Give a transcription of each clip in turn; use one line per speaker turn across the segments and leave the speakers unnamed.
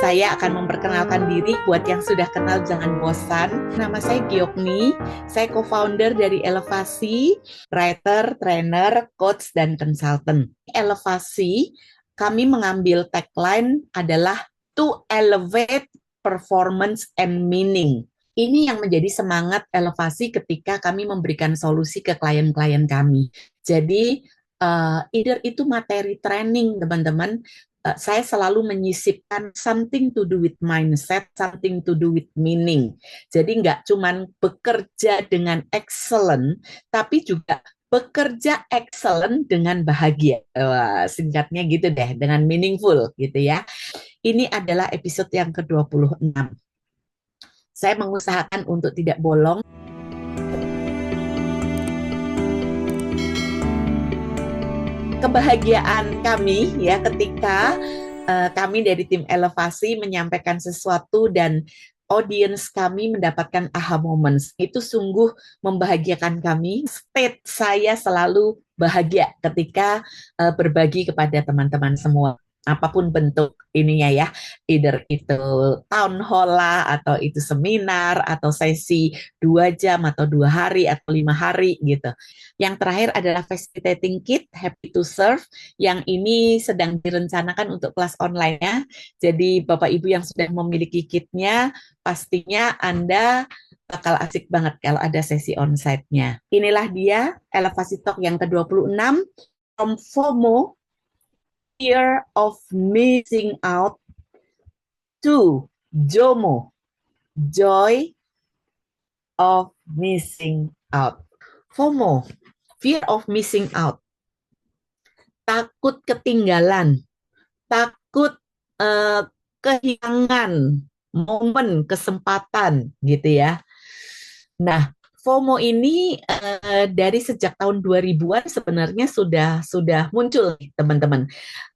Saya akan memperkenalkan diri buat yang sudah kenal jangan bosan. Nama saya Giokni, saya co-founder dari Elevasi, writer, trainer, coach, dan consultant. Elevasi, kami mengambil tagline adalah to elevate performance and meaning. Ini yang menjadi semangat Elevasi ketika kami memberikan solusi ke klien-klien kami. Jadi, either itu materi training, teman-teman, saya selalu menyisipkan something to do with mindset, something to do with meaning. Jadi nggak cuman bekerja dengan excellent, tapi juga bekerja excellent dengan bahagia. Wah, singkatnya gitu deh, dengan meaningful gitu ya. Ini adalah episode yang ke-26. Saya mengusahakan untuk tidak bolong. Kebahagiaan kami ya ketika kami dari tim Elevasi menyampaikan sesuatu dan audiens kami mendapatkan aha moments. Itu sungguh membahagiakan kami. State saya selalu bahagia ketika berbagi kepada teman-teman semua. Apapun bentuk ininya ya, either itu town hall lah, atau itu seminar, atau sesi 2 jam, atau 2 hari, atau 5 hari gitu. Yang terakhir adalah facilitating kit, happy to serve, yang ini sedang direncanakan untuk kelas online-nya. Jadi Bapak Ibu yang sudah memiliki kitnya, pastinya Anda bakal asik banget kalau ada sesi onsite-nya. Inilah dia Elevasi Talk yang ke-26, from FOMO, Fear of Missing Out, to JOMO, Joy of Missing Out. FOMO, Fear of Missing Out. Takut ketinggalan, takut kehilangan momen, kesempatan gitu ya. Nah, FOMO ini dari sejak tahun 2000-an sebenarnya sudah muncul teman-teman.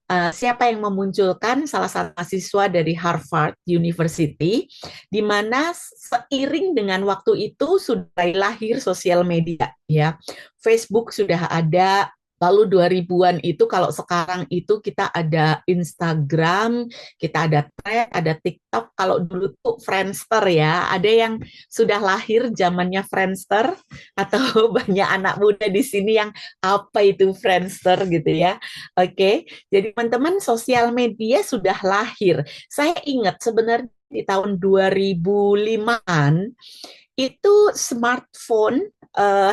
Siapa yang memunculkan? Salah satu mahasiswa dari Harvard University, di mana seiring dengan waktu itu sudah lahir sosial media ya. Facebook sudah ada. Lalu 2000-an itu, kalau sekarang itu kita ada Instagram, kita ada Thread, ada TikTok. Kalau dulu tuh Friendster ya. Ada yang sudah lahir zamannya Friendster, atau banyak anak muda di sini yang apa itu Friendster gitu ya. Oke, jadi teman-teman, sosial media sudah lahir. Saya ingat sebenarnya di tahun 2005-an itu smartphone,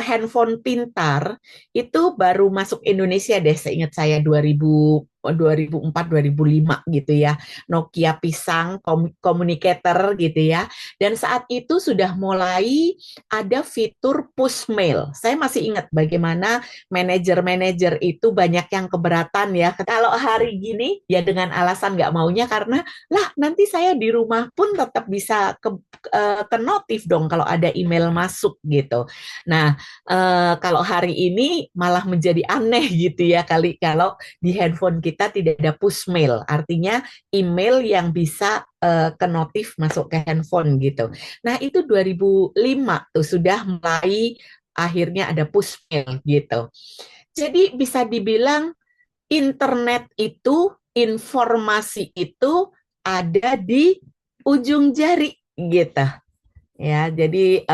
handphone pintar itu baru masuk Indonesia deh, seingat saya 2004 2005 gitu ya. Nokia pisang communicator gitu ya. Dan saat itu sudah mulai ada fitur push mail. Saya masih ingat bagaimana manajer-manajer itu banyak yang keberatan ya. Kalau hari gini ya dengan alasan nggak maunya karena lah nanti saya di rumah pun tetap bisa ke notif dong kalau ada email masuk gitu. Nah, kalau hari ini malah menjadi aneh gitu ya kali kalau di handphone kita tidak ada push mail, artinya email yang bisa ke notif masuk ke handphone gitu. Nah, itu 2005 tuh sudah mulai akhirnya ada push mail gitu. Jadi bisa dibilang internet itu, informasi itu ada di ujung jari gitu. Ya, jadi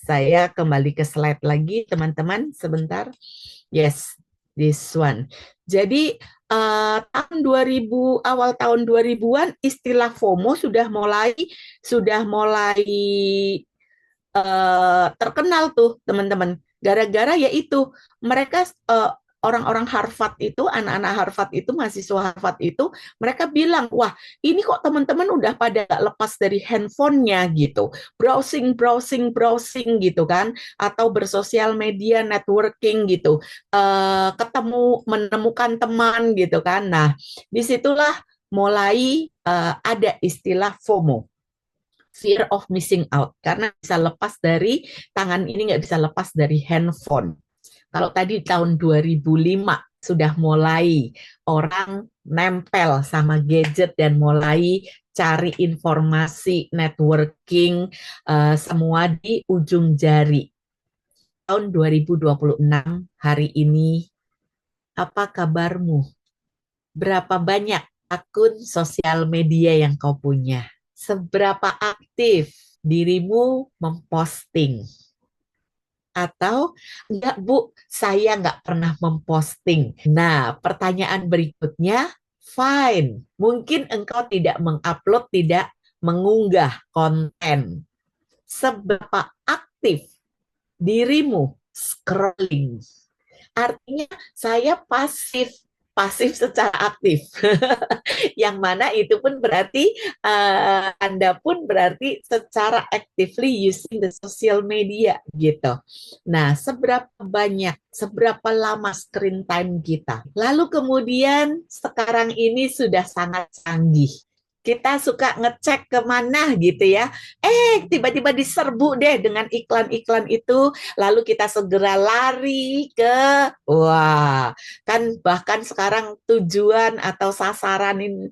saya kembali ke slide lagi, teman-teman, sebentar. Yes, this one. Jadi tahun 2000, awal tahun 2000-an istilah FOMO sudah mulai terkenal tuh, teman-teman. Gara-gara yaitu mereka orang-orang Harvard itu, anak-anak Harvard itu, mahasiswa Harvard itu, mereka bilang, wah ini kok teman-teman udah pada lepas dari handphonenya gitu, browsing, browsing, browsing gitu kan, atau bersosial media, networking gitu, ketemu, menemukan teman gitu kan. Nah, disitulah mulai ada istilah FOMO, fear of missing out, karena bisa lepas dari tangan ini, nggak bisa lepas dari handphone. Kalau tadi tahun 2005 sudah mulai orang nempel sama gadget dan mulai cari informasi, networking, semua di ujung jari. Tahun 2026 hari ini, apa kabarmu? Berapa banyak akun sosial media yang kau punya? Seberapa aktif dirimu memposting? Atau enggak Bu, saya nggak pernah memposting. Nah, pertanyaan berikutnya, fine. Mungkin engkau tidak mengupload, tidak mengunggah konten. Seberapa aktif dirimu scrolling? Artinya saya pasif, pasif secara aktif. Yang mana itu pun berarti Anda pun berarti secara actively using the social media gitu. Nah, seberapa banyak, seberapa lama screen time kita. Lalu kemudian sekarang ini sudah sangat canggih. Kita suka ngecek kemana gitu ya. Tiba-tiba diserbu deh dengan iklan-iklan itu. Lalu kita segera lari ke, wah, kan bahkan sekarang tujuan atau sasaran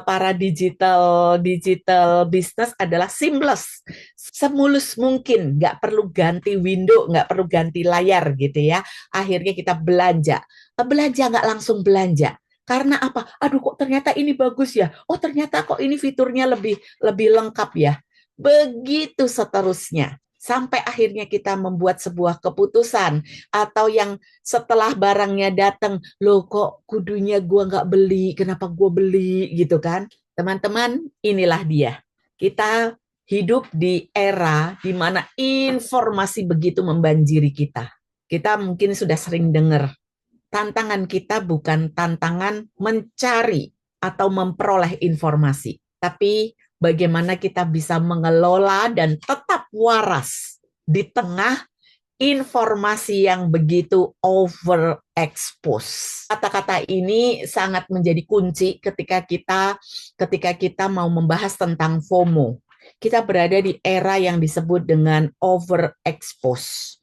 para digital digital business adalah seamless, semulus mungkin, nggak perlu ganti window, nggak perlu ganti layar gitu ya. Akhirnya kita belanja nggak langsung belanja. Karena apa? Aduh, kok ternyata ini bagus ya. Oh, ternyata kok ini fiturnya lebih lebih lengkap ya. Begitu seterusnya. Sampai akhirnya kita membuat sebuah keputusan atau yang setelah barangnya datang, loh kok kudunya gua nggak beli, kenapa gua beli gitu kan? Teman-teman, inilah dia. Kita hidup di era di mana informasi begitu membanjiri kita. Kita mungkin sudah sering dengar, tantangan kita bukan tantangan mencari atau memperoleh informasi, tapi bagaimana kita bisa mengelola dan tetap waras di tengah informasi yang begitu overexpose. Kata-kata ini sangat menjadi kunci ketika kita mau membahas tentang FOMO. Kita berada di era yang disebut dengan overexpose.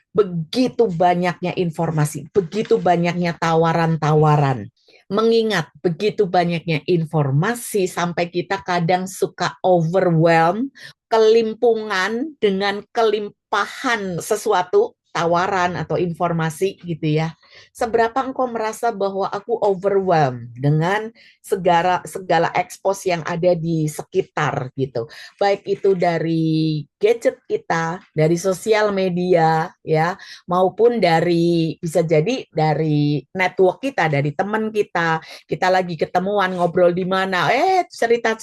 Begitu banyaknya informasi, begitu banyaknya tawaran-tawaran. Mengingat begitu banyaknya informasi sampai kita kadang suka overwhelm, kelimpungan dengan kelimpahan sesuatu, tawaran atau informasi gitu ya. Seberapa engkau merasa bahwa aku overwhelmed dengan segala segala expose yang ada di sekitar gitu. Baik itu dari gadget kita, dari sosial media ya, maupun dari bisa jadi dari network kita, dari teman kita. Kita lagi ketemuan ngobrol di mana, cerita.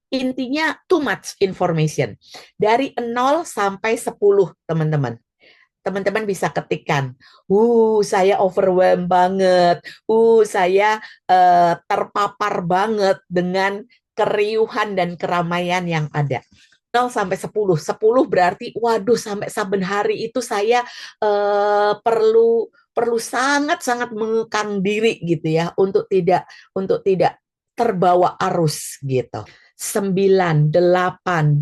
Intinya too much information. Dari 0 sampai 10, teman-teman. Teman-teman bisa ketikkan, saya overwhelmed banget, saya terpapar banget dengan keriuhan dan keramaian yang ada. 0 sampai 10. 10 berarti, waduh, sampai saben hari itu saya perlu sangat-sangat mengekang diri gitu ya, untuk tidak terbawa arus gitu. 9, 8.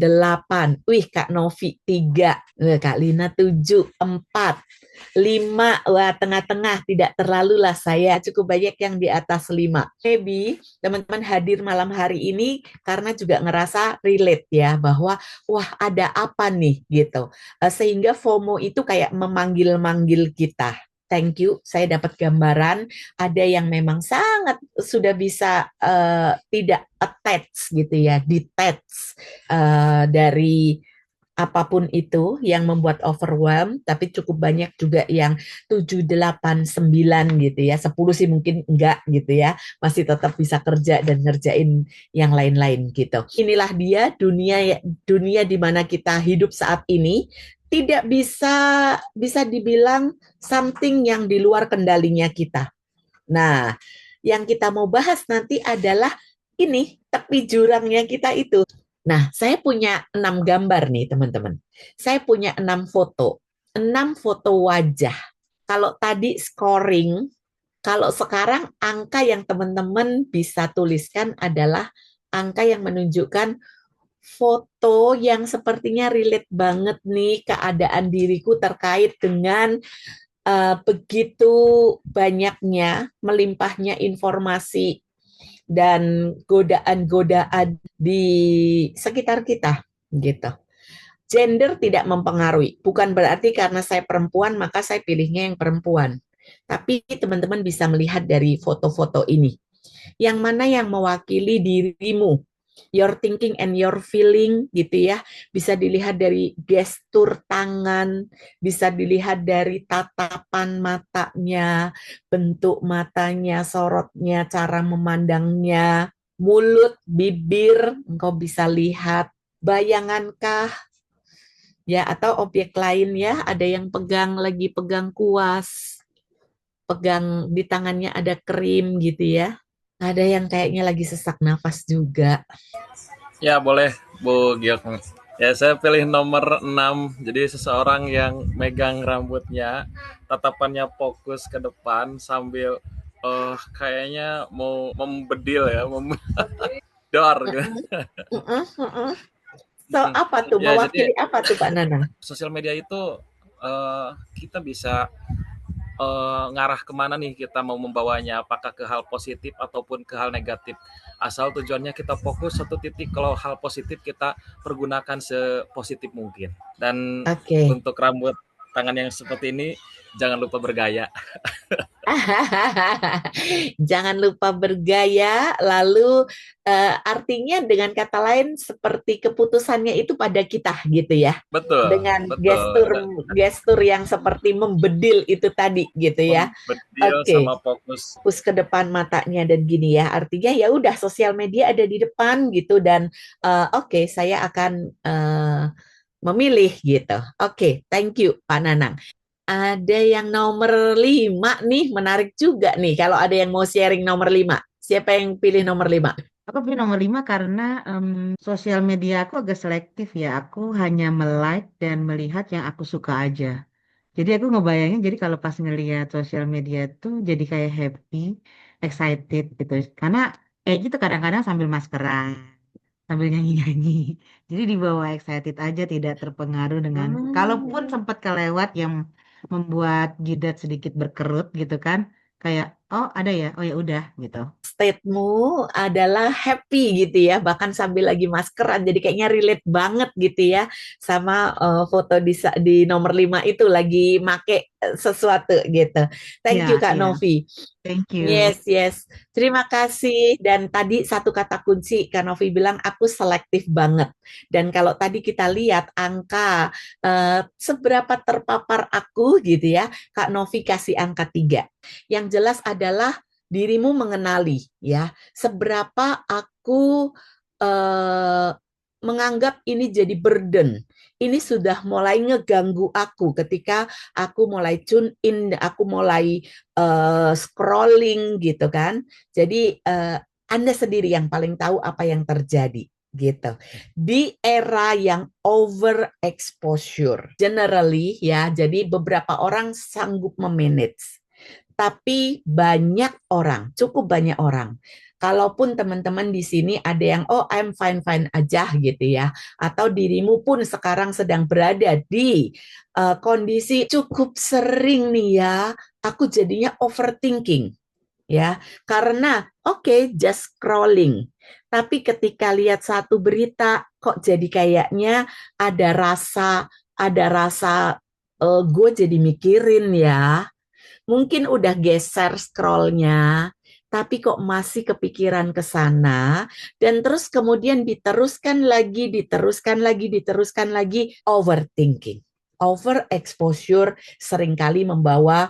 Wih, Kak Novi 3, Kak Lina 7, 4, 5. Wah, tengah-tengah, tidak terlalu lah saya. Cukup banyak yang di atas 5. Maybe teman-teman hadir malam hari ini karena juga ngerasa relate ya, bahwa wah, ada apa nih gitu. Sehingga FOMO itu kayak memanggil-manggil kita. Thank you, saya dapat gambaran ada yang memang sangat sudah bisa tidak attach gitu ya, detach dari apapun itu yang membuat overwhelm, tapi cukup banyak juga yang 7, 8, 9 gitu ya. 10 sih mungkin enggak gitu ya. Masih tetap bisa kerja dan ngerjain yang lain-lain gitu. Inilah dia dunia dunia di mana kita hidup saat ini, tidak bisa dibilang something yang di luar kendalinya kita. Nah, yang kita mau bahas nanti adalah ini, tepi jurangnya kita itu. Nah, saya punya 6 gambar nih, teman-teman. Saya punya 6 foto. 6 foto wajah. Kalau tadi scoring, kalau sekarang angka yang teman-teman bisa tuliskan adalah angka yang menunjukkan foto yang sepertinya relate banget nih keadaan diriku terkait dengan begitu banyaknya, melimpahnya informasi dan godaan-godaan di sekitar kita gitu. Gender tidak mempengaruhi, bukan berarti karena saya perempuan maka saya pilihnya yang perempuan. Tapi teman-teman bisa melihat dari foto-foto ini. Yang mana yang mewakili dirimu, your thinking and your feeling gitu ya. Bisa dilihat dari gestur tangan, bisa dilihat dari tatapan matanya, bentuk matanya, sorotnya, cara memandangnya, mulut, bibir, engkau bisa lihat. Bayangankah ya atau objek lain ya, ada yang pegang lagi pegang kuas, pegang di tangannya ada krim gitu ya. Ada yang kayaknya lagi sesak nafas juga.
Ya boleh Bu Giok. Ya saya pilih nomor 6. Jadi seseorang yang megang rambutnya, tatapannya fokus ke depan sambil kayaknya mau membedil ya, dor gitu.
So, apa tuh?
Ya jadi
Mewakili apa tuh Pak Nanang?
sosial media itu kita bisa ngarah kemana nih kita mau membawanya, apakah ke hal positif ataupun ke hal negatif. Asal tujuannya kita fokus satu titik, kalau hal positif kita pergunakan sepositif mungkin. Dan
Oke.
untuk rambut tangan yang seperti ini, jangan lupa bergaya.
Jangan lupa bergaya, lalu artinya dengan kata lain seperti keputusannya itu pada kita gitu ya.
Betul,
Dengan
betul.
gestur gestur yang seperti membedil itu tadi gitu ya.
Membedil sama
Oke,
fokus.
fokus ke depan matanya dan gini ya. Artinya ya udah sosial media ada di depan gitu dan oke, saya akan memilih gitu. Oke, thank you Pak Nanang. Ada yang nomor 5 nih, menarik juga nih kalau ada yang mau sharing nomor 5. Siapa yang pilih nomor 5?
Aku pilih nomor 5 karena sosial media aku agak selektif ya. Aku hanya like dan melihat yang aku suka aja. Jadi aku ngebayangin, jadi kalau pas ngelihat sosial media tuh jadi kayak happy, excited gitu. Karena kayak gitu kadang-kadang sambil maskeran, sambil nyanyi-nyanyi. Jadi dibawa excited aja, tidak terpengaruh dengan, kalaupun sempat kelewat yang membuat jidat sedikit berkerut gitu kan. Kayak, oh ada ya, oh ya udah gitu.
State-mu adalah happy gitu ya, bahkan sambil lagi maskeran. Jadi kayaknya relate banget gitu ya sama foto di nomor 5 itu lagi make sesuatu gitu. Thank you
Iya,
Kak
iya.
Novi.
Thank you.
Yes, yes. Terima kasih. Dan tadi satu kata kunci, Kak Novi bilang aku selektif banget. Dan kalau tadi kita lihat angka seberapa terpapar aku gitu ya, Kak Novi kasih angka 3. Yang jelas adalah dirimu mengenali ya, seberapa aku eh, menganggap ini jadi burden. Ini sudah mulai ngeganggu aku ketika aku mulai tune in, aku mulai scrolling gitu kan. Jadi Anda sendiri yang paling tahu apa yang terjadi gitu. Di era yang over exposure, generally ya, jadi beberapa orang sanggup memanage. Tapi banyak orang, cukup banyak orang. Kalaupun teman-teman di sini ada yang, oh I'm fine-fine aja gitu ya. Atau dirimu pun sekarang sedang berada di kondisi cukup sering nih ya, aku jadinya overthinking ya. Karena oke, just scrolling. Tapi ketika lihat satu berita, kok jadi kayaknya ada rasa gue jadi mikirin ya, mungkin udah geser scrollnya, tapi kok masih kepikiran ke sana, dan terus kemudian diteruskan lagi, overthinking. Over exposure seringkali membawa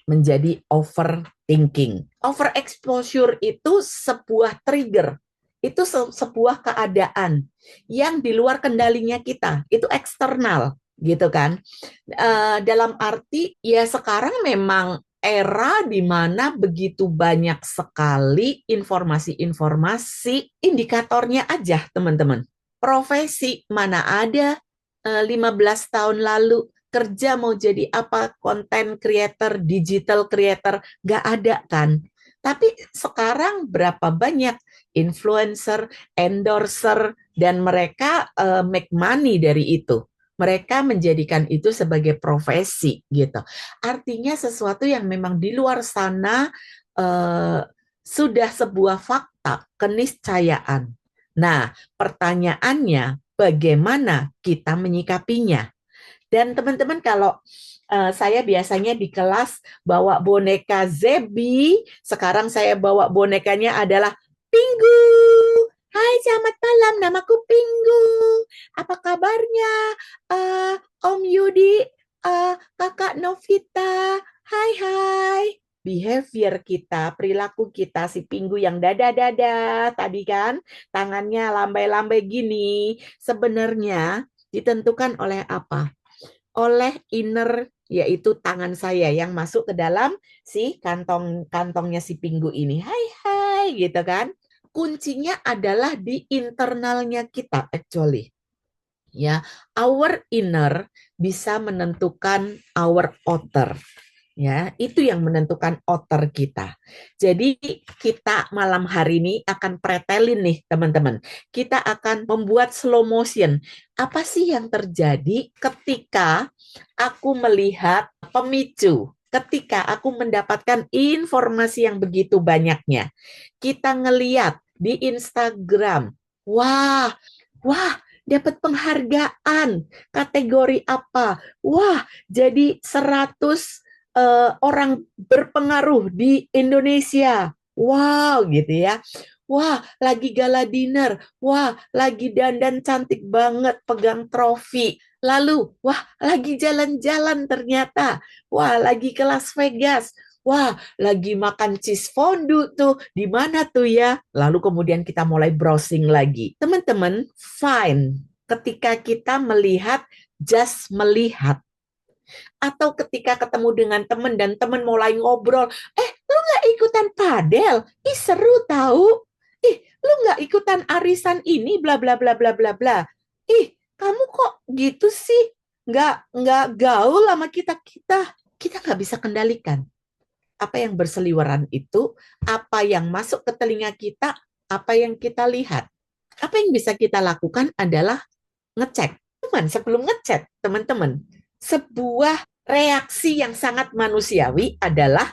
menjadi overthinking. Over exposure itu sebuah trigger, itu sebuah keadaan yang di luar kendalinya kita, itu eksternal gitu kan. Dalam arti ya sekarang memang era di mana begitu banyak sekali informasi-informasi, indikatornya aja teman-teman. Profesi mana ada 15 tahun lalu kerja mau jadi apa, content creator, digital creator, gak ada kan. Tapi sekarang berapa banyak influencer, endorser, dan mereka make money dari itu. Mereka menjadikan itu sebagai profesi gitu. Artinya sesuatu yang memang di luar sana sudah sebuah fakta, keniscayaan. Nah, pertanyaannya bagaimana kita menyikapinya? Dan teman-teman kalau saya biasanya di kelas bawa boneka Zebi, sekarang saya bawa bonekanya adalah Pinggu. Hai, selamat malam, namaku Pinggu. Apa kabarnya, eh, Om Yudi, Kakak Novita? Hai, hai. Behavior kita, perilaku kita, si Pinggu yang dada-dada tadi kan, tangannya lambai-lambai gini, sebenarnya ditentukan oleh apa? Oleh inner, yaitu tangan saya yang masuk ke dalam si kantongnya si Pinggu ini. Hai hai gitu kan. Kuncinya adalah di internalnya kita actually. Ya, our inner bisa menentukan our outer. Ya, itu yang menentukan outer kita. Jadi kita malam hari ini akan pretelin nih teman-teman. Kita akan membuat slow motion. Apa sih yang terjadi ketika aku melihat pemicu? Ketika aku mendapatkan informasi yang begitu banyaknya. Kita ngeliat di Instagram. Wah, wah, dapat penghargaan. Kategori apa? Wah, jadi 100 orang berpengaruh di Indonesia. Wow, gitu ya. Wah, lagi gala dinner. Wah, lagi dandan cantik banget, pegang trofi. Lalu, wah, lagi jalan-jalan ternyata. Wah, lagi ke Las Vegas. Wah, lagi makan cheese fondue tuh. Di mana tuh ya? Lalu kemudian kita mulai browsing lagi. Teman-teman, fine. Ketika kita melihat, just melihat, atau ketika ketemu dengan teman dan teman mulai ngobrol, lu nggak ikutan padel? Ih seru tahu. Ih lu nggak ikutan arisan ini bla bla bla bla bla bla. Ih kamu kok gitu sih? Nggak gaul sama kita nggak bisa kendalikan apa yang berseliweran itu, apa yang masuk ke telinga kita, apa yang kita lihat. Apa yang bisa kita lakukan adalah ngecek. Cuman sebelum ngecek, teman-teman, sebuah reaksi yang sangat manusiawi adalah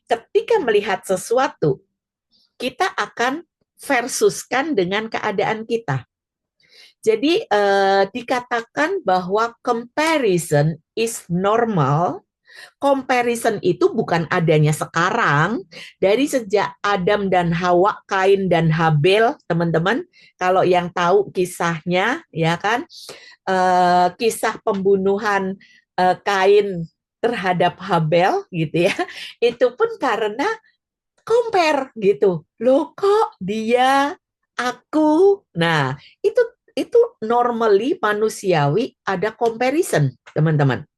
ketika melihat sesuatu, kita akan versuskan dengan keadaan kita. Jadi dikatakan bahwa comparison is normal. Comparison itu bukan adanya sekarang, dari sejak Adam dan Hawa, Kain dan Habel, teman-teman. Kalau yang tahu kisahnya, ya kan, kisah pembunuhan Kain terhadap Habel, gitu ya. Itu pun karena compare gitu. Loh kok dia, aku. Nah, itu normally manusiawi ada comparison, teman-teman.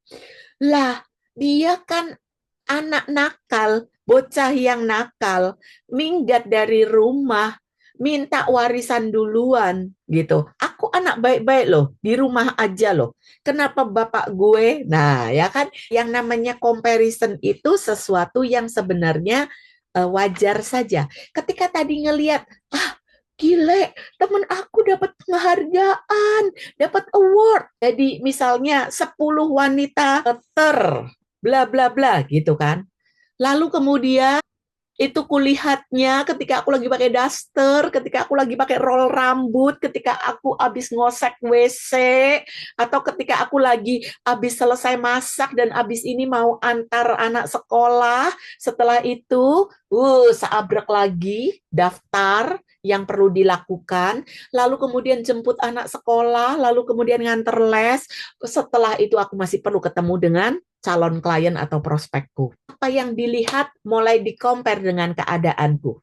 Lah, dia kan anak nakal, bocah yang nakal, minggat dari rumah, minta warisan duluan gitu. Aku anak baik-baik loh, di rumah aja loh. Kenapa bapak gue? Nah, ya kan yang namanya comparison itu sesuatu yang sebenarnya wajar saja. Ketika tadi ngelihat, gile, temen aku dapat penghargaan, dapat award. Jadi misalnya 10 wanita ter bla bla bla gitu kan. Lalu kemudian itu kulihatnya ketika aku lagi pakai daster, ketika aku lagi pakai roll rambut, ketika aku habis ngosek WC, atau ketika aku lagi habis selesai masak dan habis ini mau antar anak sekolah. Setelah itu, seabrek lagi daftar yang perlu dilakukan, lalu kemudian jemput anak sekolah, lalu kemudian nganter les. Setelah itu aku masih perlu ketemu dengan calon klien atau prospekku. Apa yang dilihat mulai di-compare dengan keadaanku.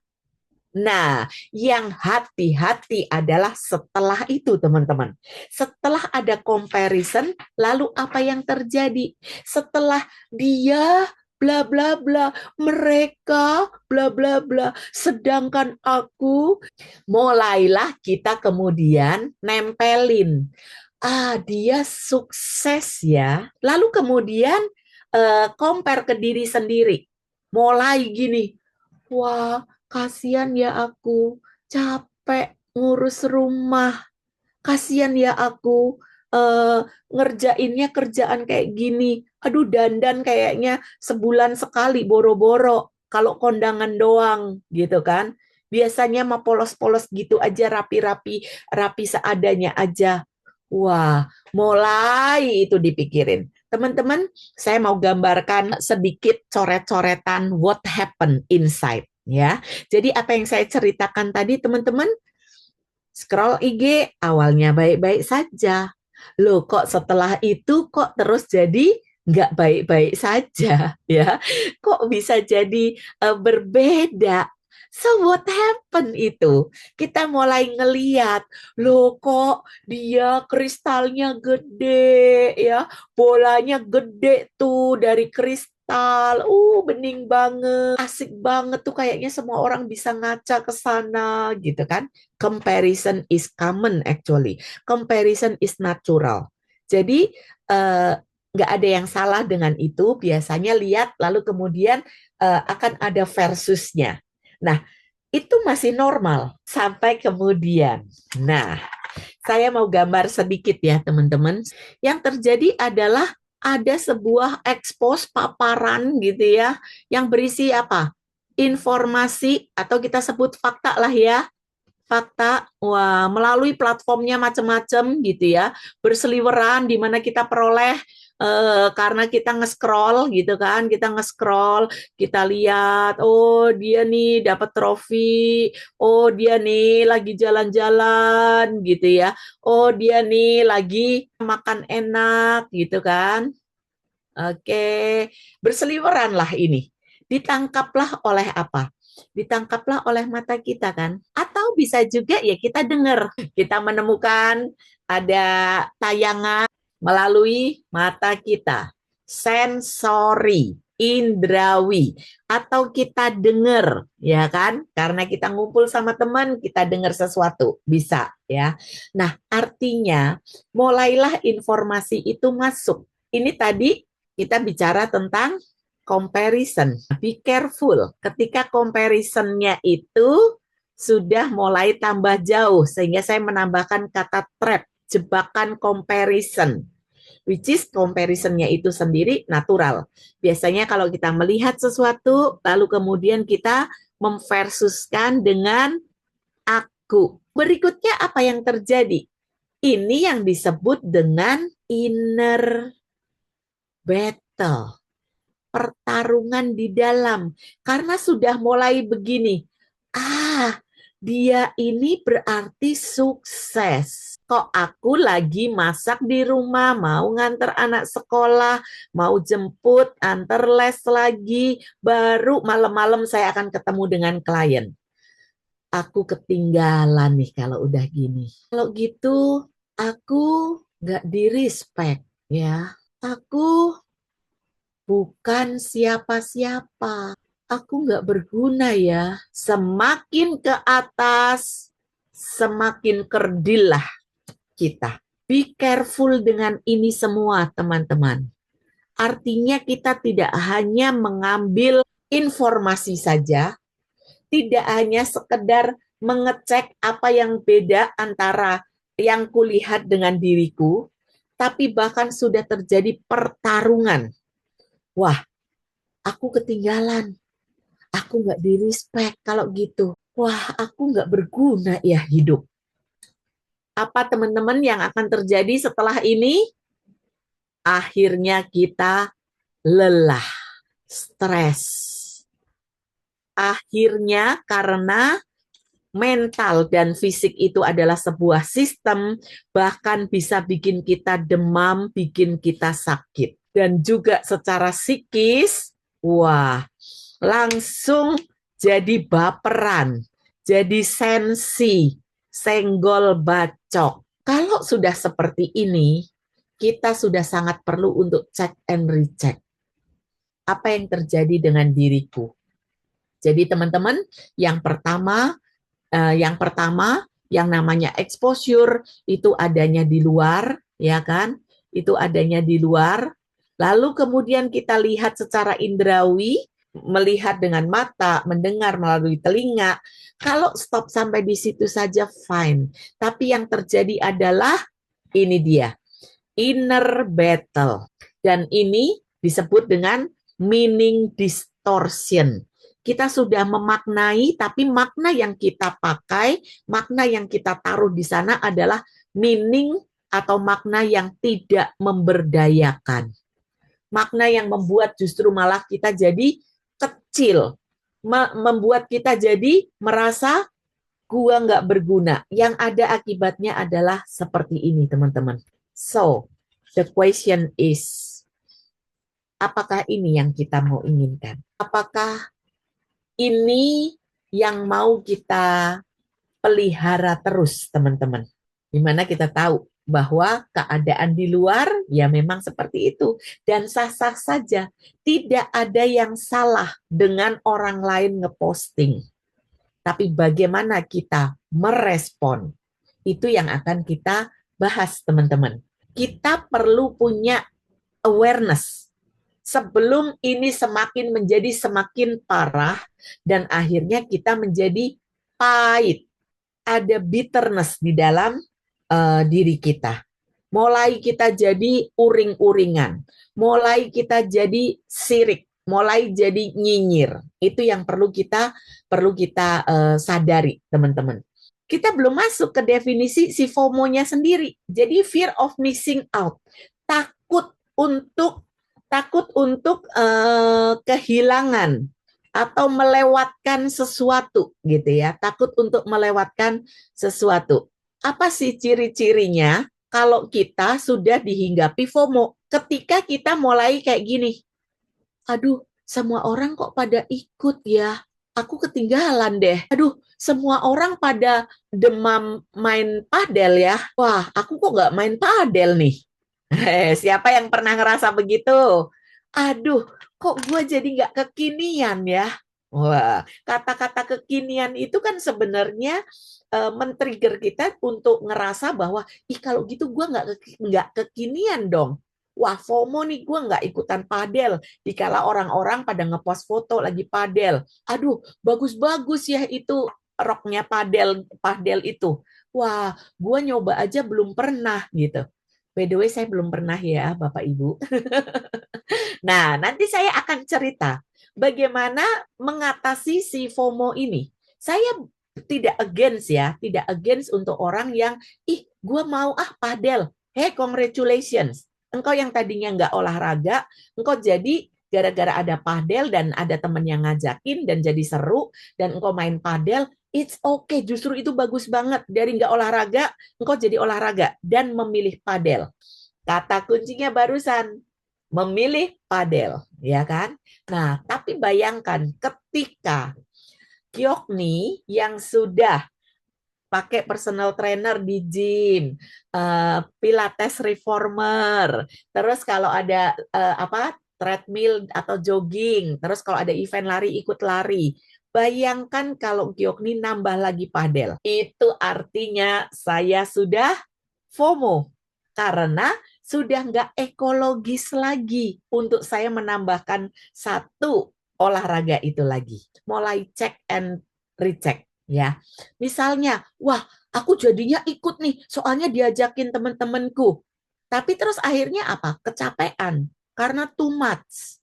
Nah, yang hati-hati adalah setelah itu, teman-teman. Setelah ada comparison, lalu apa yang terjadi? Setelah dia bla bla bla, mereka bla bla bla, sedangkan aku, mulailah kita kemudian nempelin. Dia sukses ya. Lalu kemudian compare ke diri sendiri. Mulai gini, wah kasihan ya aku, capek ngurus rumah. Kasihan ya aku, ngerjainnya kerjaan kayak gini. Aduh dandan kayaknya sebulan sekali boro-boro. Kalau kondangan doang gitu kan. Biasanya mah polos-polos gitu aja, rapi-rapi, rapi seadanya aja. Wah, mulai itu dipikirin. Teman-teman, saya mau gambarkan sedikit coret-coretan what happened inside ya. Jadi apa yang saya ceritakan tadi teman-teman, scroll IG awalnya baik-baik saja. Loh kok setelah itu kok terus jadi nggak baik-baik saja ya? Kok bisa jadi berbeda? So what happened itu? Kita mulai ngeliat, loh kok dia kristalnya gede ya, bolanya gede tuh dari kristal, bening banget, asik banget tuh kayaknya semua orang bisa ngaca ke sana gitu kan. Comparison is common actually. Comparison is natural. Jadi nggak ada yang salah dengan itu. Biasanya lihat lalu kemudian akan ada versusnya. Nah, itu masih normal sampai kemudian. Nah, saya mau gambar sedikit ya teman-teman. Yang terjadi adalah ada sebuah expose paparan gitu ya, yang berisi apa? Informasi atau kita sebut fakta lah ya, fakta, wah, melalui platformnya macam-macam gitu ya, berseliweran di mana kita peroleh karena kita nge-scroll gitu kan, kita lihat, oh dia nih dapat trofi, oh dia nih lagi jalan-jalan gitu ya, oh dia nih lagi makan enak gitu kan. Oke, berseliweran lah ini. Ditangkaplah oleh apa? Ditangkaplah oleh mata kita kan? Atau bisa juga ya kita dengar. Kita menemukan ada tayangan melalui mata kita. Sensori, indrawi. Atau kita dengar, ya kan? Karena kita ngumpul sama teman, kita dengar sesuatu. Bisa ya. Nah, artinya mulailah informasi itu masuk. Ini tadi kita bicara tentang comparison. Be careful ketika comparisonnya itu sudah mulai tambah jauh, sehingga saya menambahkan kata trap, jebakan comparison, which is comparisonnya itu sendiri natural. Biasanya kalau kita melihat sesuatu, lalu kemudian kita memversuskan dengan aku. Berikutnya apa yang terjadi? Ini yang disebut dengan inner battle, pertarungan di dalam. Karena sudah mulai begini, dia ini berarti sukses. Kok aku lagi masak di rumah, mau nganter anak sekolah, mau jemput, antar les lagi, baru malam-malam saya akan ketemu dengan klien. Aku ketinggalan nih kalau udah gini. Kalau gitu, aku nggak di-respect ya. Aku bukan siapa-siapa. Aku nggak berguna ya. Semakin ke atas, semakin kerdillah kita. Be careful dengan ini semua, teman-teman. Artinya kita tidak hanya mengambil informasi saja, tidak hanya sekedar mengecek apa yang beda antara yang kulihat dengan diriku, tapi bahkan sudah terjadi pertarungan. Wah, aku ketinggalan. Aku nggak di-respect kalau gitu. Wah, aku nggak berguna ya hidup. Apa teman-teman yang akan terjadi setelah ini? Akhirnya kita lelah, stres. Akhirnya karena mental dan fisik itu adalah sebuah sistem, bahkan bisa bikin kita demam, bikin kita sakit. Dan juga secara psikis, wah, langsung jadi baperan, jadi sensi, senggol bacok. Kalau sudah seperti ini, kita sudah sangat perlu untuk check and recheck. Apa yang terjadi dengan diriku? Jadi teman-teman, yang pertama yang namanya exposure itu adanya di luar, ya kan? Itu adanya di luar. Lalu kemudian kita lihat secara indrawi, melihat dengan mata, mendengar melalui telinga. Kalau stop sampai di situ saja fine. Tapi yang terjadi adalah ini dia, inner battle. Dan ini disebut dengan meaning distortion. Kita sudah memaknai, tapi makna yang kita pakai, makna yang kita taruh di sana adalah meaning atau makna yang tidak memberdayakan. makna yang membuat justru malah kita jadi kecil, membuat kita jadi merasa gua nggak berguna. Yang ada akibatnya adalah seperti ini, teman-teman. So, the question is, apakah ini yang kita mau inginkan? Apakah ini yang mau kita pelihara terus, teman-teman? Dimana kita tahu bahwa keadaan di luar ya memang seperti itu. Dan sah-sah saja. Tidak ada yang salah dengan orang lain ngeposting. Tapi bagaimana kita merespon, itu yang akan kita bahas, teman-teman. Kita perlu punya awareness sebelum ini semakin menjadi semakin parah dan akhirnya kita menjadi pahit. Ada bitterness di dalam diri kita. Mulai kita jadi uring-uringan, mulai kita jadi sirik, mulai jadi nyinyir. Itu yang perlu kita sadari, teman-teman. Kita belum masuk ke definisi si FOMO-nya sendiri. Jadi fear of missing out, takut untuk kehilangan atau melewatkan sesuatu gitu ya, takut untuk melewatkan sesuatu. Apa sih ciri-cirinya kalau kita sudah dihinggapi FOMO? Ketika kita mulai kayak gini, aduh, semua orang kok pada ikut ya, aku ketinggalan deh. Aduh, semua orang pada demam main padel ya. Wah, aku kok nggak main padel nih. Siapa yang pernah ngerasa begitu? Aduh, kok gue jadi nggak kekinian ya? Wah, kata-kata kekinian itu kan sebenarnya men-trigger kita untuk ngerasa bahwa, ih kalau gitu gue nggak kekinian dong. Wah, FOMO nih, gue nggak ikutan padel. Dikala orang-orang pada ngepost foto lagi padel. Aduh, bagus-bagus ya itu roknya padel itu. Wah, gue nyoba aja belum pernah gitu. By the way, saya belum pernah ya, Bapak Ibu. Nah, nanti saya akan cerita bagaimana mengatasi si FOMO ini. Saya tidak against ya, tidak against untuk orang yang, ih, gue mau padel. Hey, congratulations. Engkau yang tadinya nggak olahraga, engkau jadi gara-gara ada padel dan ada temen yang ngajakin dan jadi seru, dan engkau main padel, it's okay, justru itu bagus banget. Dari nggak olahraga, engkau jadi olahraga dan memilih padel. Kata kuncinya barusan, memilih padel, ya kan? Nah, tapi bayangkan ketika Gyokni yang sudah pakai personal trainer di gym, pilates reformer, terus kalau ada treadmill atau jogging, terus kalau ada event lari ikut lari. Bayangkan kalau Gyokni nambah lagi padel. Itu artinya saya sudah FOMO karena sudah nggak ekologis lagi untuk saya menambahkan satu olahraga itu lagi. Mulai check and recheck ya. Misalnya, wah aku jadinya ikut nih, soalnya diajakin teman-temanku. Tapi terus akhirnya apa? Kecapean karena too much.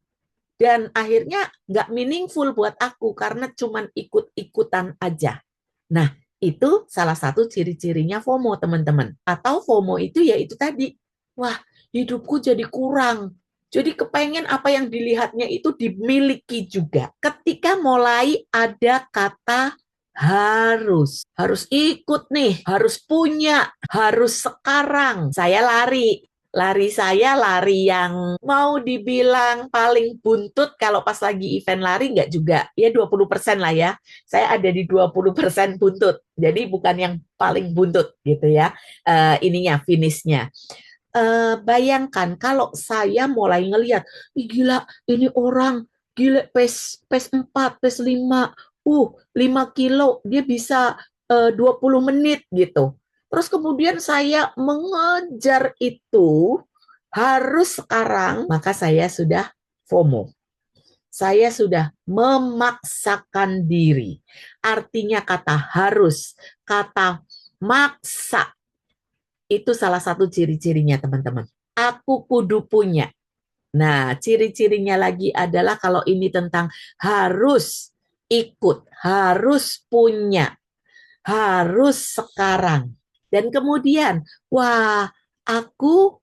Dan akhirnya nggak meaningful buat aku karena cuman ikut-ikutan aja. Nah, itu salah satu ciri-cirinya FOMO, teman-teman. Atau FOMO itu ya itu tadi, wah hidupku jadi kurang. Jadi kepengen apa yang dilihatnya itu dimiliki juga. Ketika mulai ada kata harus ikut nih, harus punya, harus sekarang. Saya lari saya lari yang mau dibilang paling buntut kalau pas lagi event lari nggak juga. Ya 20% lah ya. Saya ada di 20% buntut. Jadi bukan yang paling buntut gitu ya. Ininya, finishnya. Bayangkan kalau saya mulai ngelihat, gila ini orang, gila PES 4, PES 5, 5 kilo, dia bisa 20 menit gitu. Terus kemudian saya mengejar itu harus sekarang, maka saya sudah FOMO. Saya sudah memaksakan diri. Artinya kata harus, kata maksa, itu salah satu ciri-cirinya teman-teman. Aku kudu punya. Nah, ciri-cirinya lagi adalah kalau ini tentang harus ikut, harus punya, harus sekarang. Dan kemudian, wah, aku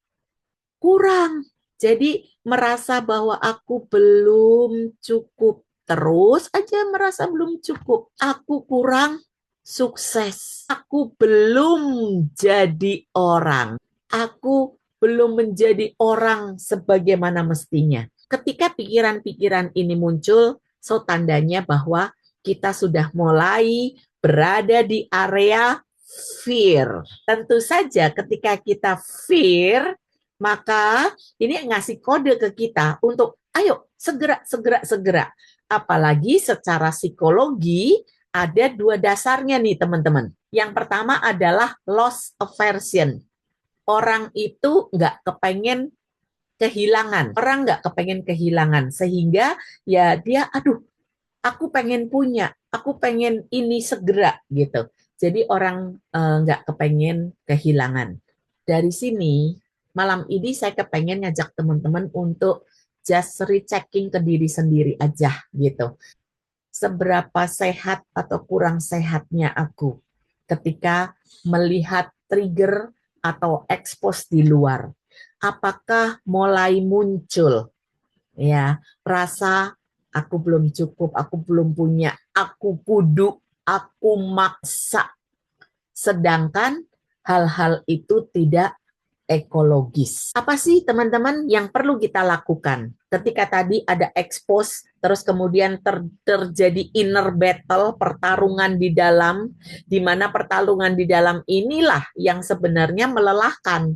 kurang. Jadi merasa bahwa aku belum cukup, terus aja merasa belum cukup, aku kurang sukses, aku belum jadi orang, aku belum menjadi orang sebagaimana mestinya. Ketika pikiran-pikiran ini muncul, so tandanya bahwa kita sudah mulai berada di area fear. Tentu saja ketika kita fear, maka ini ngasih kode ke kita untuk ayo segera, segera, segera. Apalagi secara psikologi ada dua dasarnya nih teman-teman. Yang pertama adalah loss aversion. Orang itu nggak kepengen kehilangan. Orang nggak kepengen kehilangan. Sehingga ya dia, aduh, aku pengen punya, aku pengen ini segera gitu. Jadi orang nggak kepengen kehilangan. Dari sini, malam ini saya kepengen ngajak teman-teman untuk just rechecking ke diri sendiri aja gitu. Seberapa sehat atau kurang sehatnya aku ketika melihat trigger atau expose di luar. Apakah mulai muncul ya rasa aku belum cukup, aku belum punya, aku kudu, aku maksa. Sedangkan hal-hal itu tidak ekologis. Apa sih teman-teman yang perlu kita lakukan? Ketika tadi ada expose, terus kemudian terjadi inner battle, pertarungan di mana pertarungan di dalam inilah yang sebenarnya melelahkan.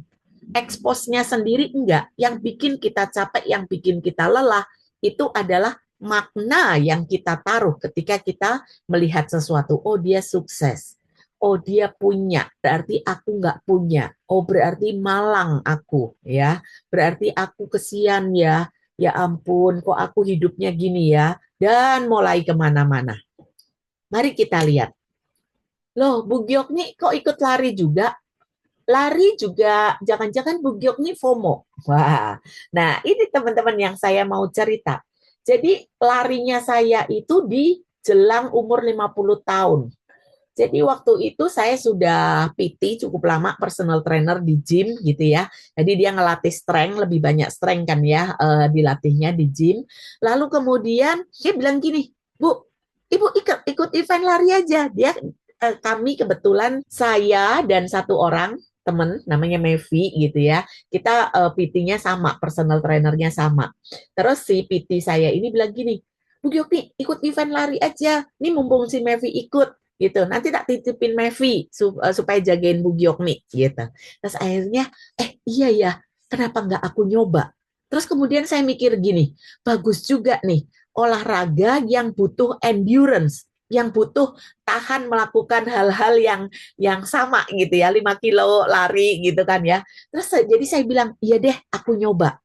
Expose-nya sendiri enggak. Yang bikin kita capek, yang bikin kita lelah, itu adalah makna yang kita taruh ketika kita melihat sesuatu. Oh, dia sukses. Oh, dia punya, berarti aku nggak punya. Oh, berarti malang aku, ya. Berarti aku kesian ya. Ya ampun, kok aku hidupnya gini ya. Dan mulai kemana-mana. Mari kita lihat. Loh, Bu Giok nih kok ikut lari juga? Lari juga, jangan-jangan Bu Giok nih FOMO. Wah, nah ini teman-teman yang saya mau cerita. Jadi larinya saya itu di jelang umur 50 tahun. Jadi waktu itu saya sudah PT cukup lama, personal trainer di gym gitu ya. Jadi dia ngelatih strength, lebih banyak strength kan ya, dilatihnya di gym. Lalu kemudian dia bilang gini, Bu, Ibu ikut event lari aja. Kami kebetulan saya dan satu orang temen namanya Mevi gitu ya. Kita PT-nya sama, personal trainernya sama. Terus si PT saya ini bilang gini, Bu Gyoki ikut event lari aja. Nih mumpung si Mevi ikut gitu. Nanti tak titipin Mevi supaya jagain Bu Giok nih gitu. Terus akhirnya iya ya, kenapa nggak aku nyoba? Terus kemudian saya mikir gini, bagus juga nih olahraga yang butuh endurance, yang butuh tahan melakukan hal-hal yang sama gitu ya, 5 kilo lari gitu kan ya. Terus jadi saya bilang, iya deh aku nyoba.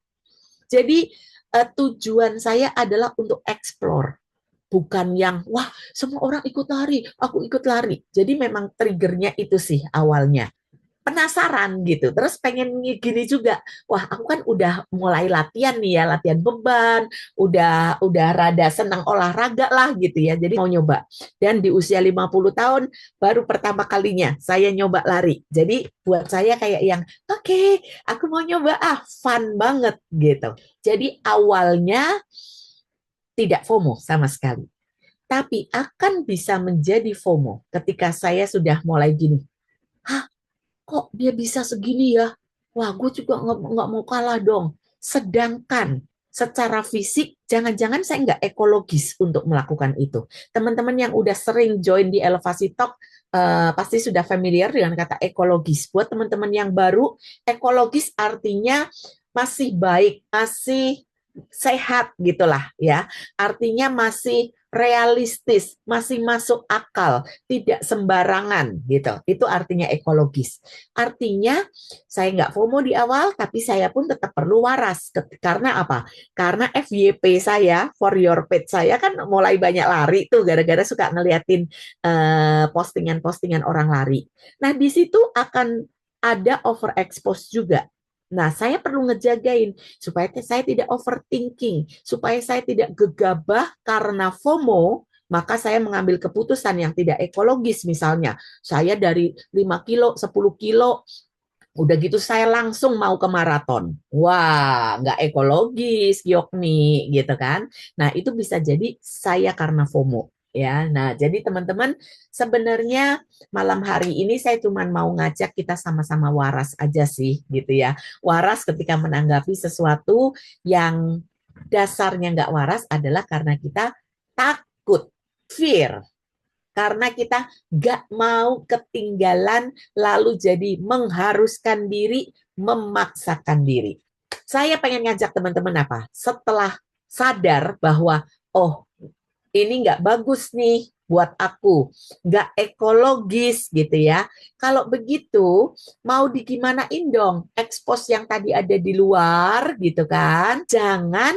Jadi tujuan saya adalah untuk explore, bukan yang wah semua orang ikut lari, aku ikut lari. Jadi memang triggernya itu sih awalnya penasaran gitu, terus pengen gini juga, wah aku kan udah mulai latihan nih ya, latihan beban, udah rada senang olahraga lah gitu ya, jadi mau nyoba. Dan di usia 50 tahun baru pertama kalinya saya nyoba lari, jadi buat saya kayak yang oke, aku mau nyoba, fun banget gitu. Jadi awalnya tidak FOMO sama sekali, tapi akan bisa menjadi FOMO ketika saya sudah mulai gini, hah, kok dia bisa segini ya? Wah, gue juga nggak mau kalah dong. Sedangkan secara fisik, jangan-jangan saya nggak ekologis untuk melakukan itu. Teman-teman yang udah sering join di Elevasi Talk, pasti sudah familiar dengan kata ekologis. Buat teman-teman yang baru, ekologis artinya masih baik, masih sehat gitulah ya. Artinya masih realistis, masih masuk akal, tidak sembarangan gitu. Itu artinya ekologis. Artinya saya nggak FOMO di awal, tapi saya pun tetap perlu waras. Karena apa? Karena FYP saya, for your page saya kan mulai banyak lari tuh, gara-gara suka ngeliatin postingan-postingan orang lari. Nah di situ akan ada overexpose juga. Nah, saya perlu ngejagain supaya saya tidak overthinking, supaya saya tidak gegabah karena FOMO, maka saya mengambil keputusan yang tidak ekologis misalnya. Saya dari 5 kilo, 10 kilo, Udah gitu saya langsung mau ke maraton. Wah, nggak ekologis, Giokni, gitu kan. Nah, itu bisa jadi saya karena FOMO. Ya, nah jadi teman-teman sebenarnya malam hari ini saya cuma mau ngajak kita sama-sama waras aja sih gitu ya. Waras ketika menanggapi sesuatu yang dasarnya nggak waras adalah karena kita takut, fear, karena kita gak mau ketinggalan lalu jadi mengharuskan diri, memaksakan diri. Saya pengen ngajak teman-teman apa? Setelah sadar bahwa, oh ini nggak bagus nih buat aku, nggak ekologis gitu ya. Kalau begitu, mau digimanain dong? Expose yang tadi ada di luar gitu kan. Jangan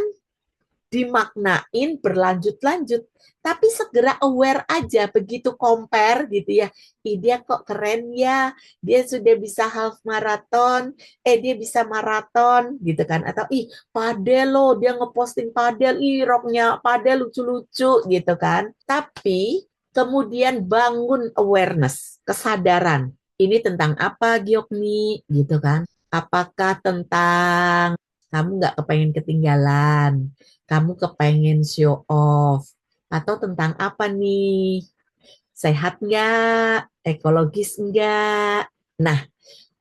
dimaknain berlanjut-lanjut, tapi segera aware aja begitu compare gitu ya. Ih, dia kok keren ya, dia sudah bisa half marathon, dia bisa maraton gitu kan. Atau ih, padel loh, dia ngeposting padel, ih roknya padel lucu-lucu gitu kan. Tapi kemudian bangun awareness, kesadaran. Ini tentang apa, Giokni, gitu kan. Apakah tentang kamu nggak kepengen ketinggalan, kamu kepengen show off, atau tentang apa nih? Sehat nggak? Ekologis nggak? Nah,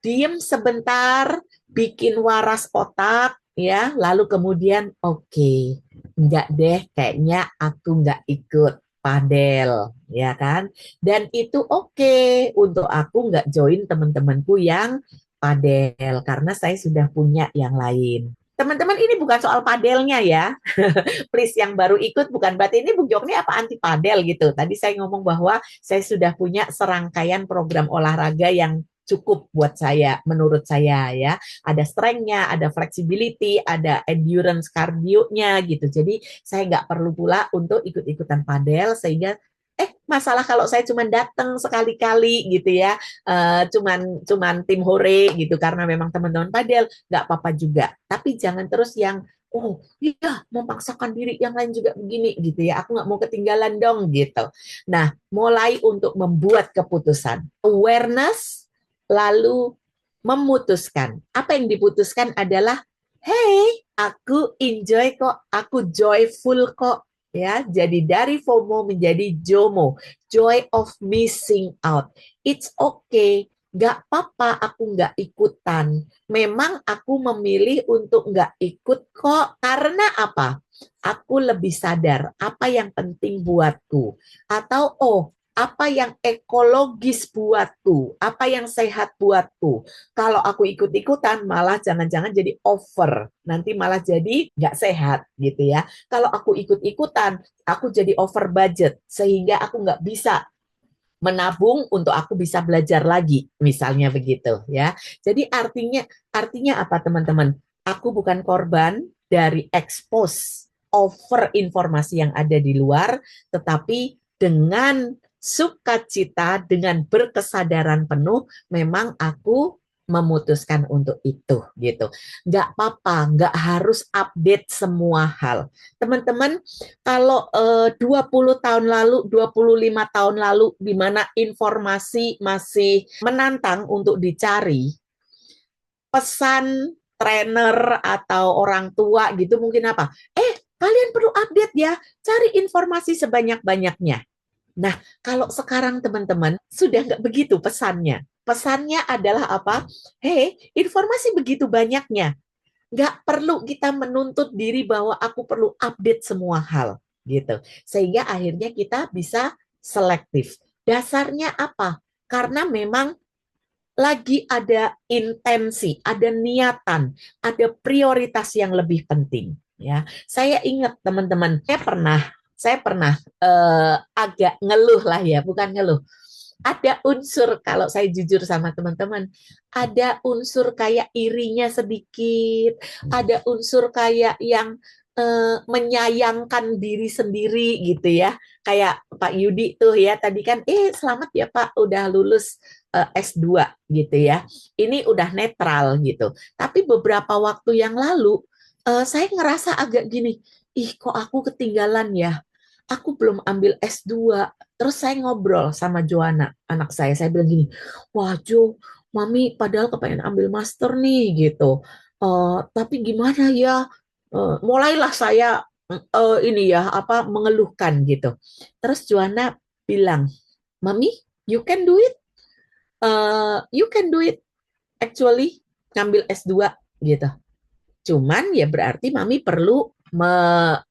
diem sebentar, bikin waras otak, ya, lalu kemudian oke, nggak deh, kayaknya aku nggak ikut padel, ya kan? Dan itu oke untuk aku nggak join teman-temanku yang padel, karena saya sudah punya yang lain. Teman-teman, ini bukan soal padelnya ya, please yang baru ikut bukan berarti ini Bung Jokni apa anti padel gitu. Tadi saya ngomong bahwa saya sudah punya serangkaian program olahraga yang cukup buat saya, menurut saya ya. Ada strength-nya, ada flexibility, ada endurance cardio-nya gitu. Jadi saya nggak perlu pula untuk ikut-ikutan padel sehingga masalah kalau saya cuma datang sekali-kali gitu ya, cuman tim hore gitu karena memang teman-teman padel nggak apa-apa juga. Tapi jangan terus yang oh iya memaksakan diri yang lain juga begini gitu ya, aku nggak mau ketinggalan dong gitu. Nah, mulai untuk membuat keputusan awareness, lalu memutuskan. Apa yang diputuskan adalah hey, aku enjoy kok, aku joyful kok, ya. Jadi dari FOMO menjadi JOMO, joy of missing out. It's okay, nggak apa-apa aku nggak ikutan. Memang aku memilih untuk nggak ikut kok. Karena apa? Aku lebih sadar apa yang penting buatku. Atau, oh, apa yang ekologis buatku, apa yang sehat buatku. Kalau aku ikut-ikutan, malah jangan-jangan jadi over. Nanti malah jadi nggak sehat gitu ya. Kalau aku ikut-ikutan, aku jadi over budget. Sehingga aku nggak bisa menabung untuk aku bisa belajar lagi, misalnya begitu ya. Jadi artinya apa teman-teman? Aku bukan korban dari expose over informasi yang ada di luar, tetapi dengan sukacita, dengan berkesadaran penuh, memang aku memutuskan untuk itu gitu. Nggak apa-apa, nggak harus update semua hal. Teman-teman, kalau 20 tahun lalu, 25 tahun lalu, di mana informasi masih menantang untuk dicari, pesan trainer atau orang tua gitu mungkin apa? Kalian perlu update ya, cari informasi sebanyak-banyaknya. Nah, kalau sekarang teman-teman sudah nggak begitu pesannya. Pesannya adalah apa? Informasi begitu banyaknya, nggak perlu kita menuntut diri bahwa aku perlu update semua hal gitu, sehingga akhirnya kita bisa selektif. Dasarnya apa? Karena memang lagi ada intensi, ada niatan, ada prioritas yang lebih penting ya. Saya ingat teman-teman, saya pernah agak ngeluh lah ya, bukan ngeluh, ada unsur, kalau saya jujur sama teman-teman, ada unsur kayak irinya sedikit, ada unsur kayak yang menyayangkan diri sendiri gitu ya. Kayak Pak Yudi tuh ya, tadi kan, selamat ya Pak, udah lulus S2 gitu ya. Ini udah netral gitu. Tapi beberapa waktu yang lalu, saya ngerasa agak gini, ih kok aku ketinggalan ya, aku belum ambil S2. Terus saya ngobrol sama Joanna, anak saya bilang gini, wah Jo, Mami padahal kepengen ambil master nih gitu. Tapi gimana ya? Mulailah saya ini ya apa mengeluhkan gitu. Terus Juana bilang, Mami, you can do it. You can do it actually ngambil S2 gitu. Cuman ya berarti Mami perlu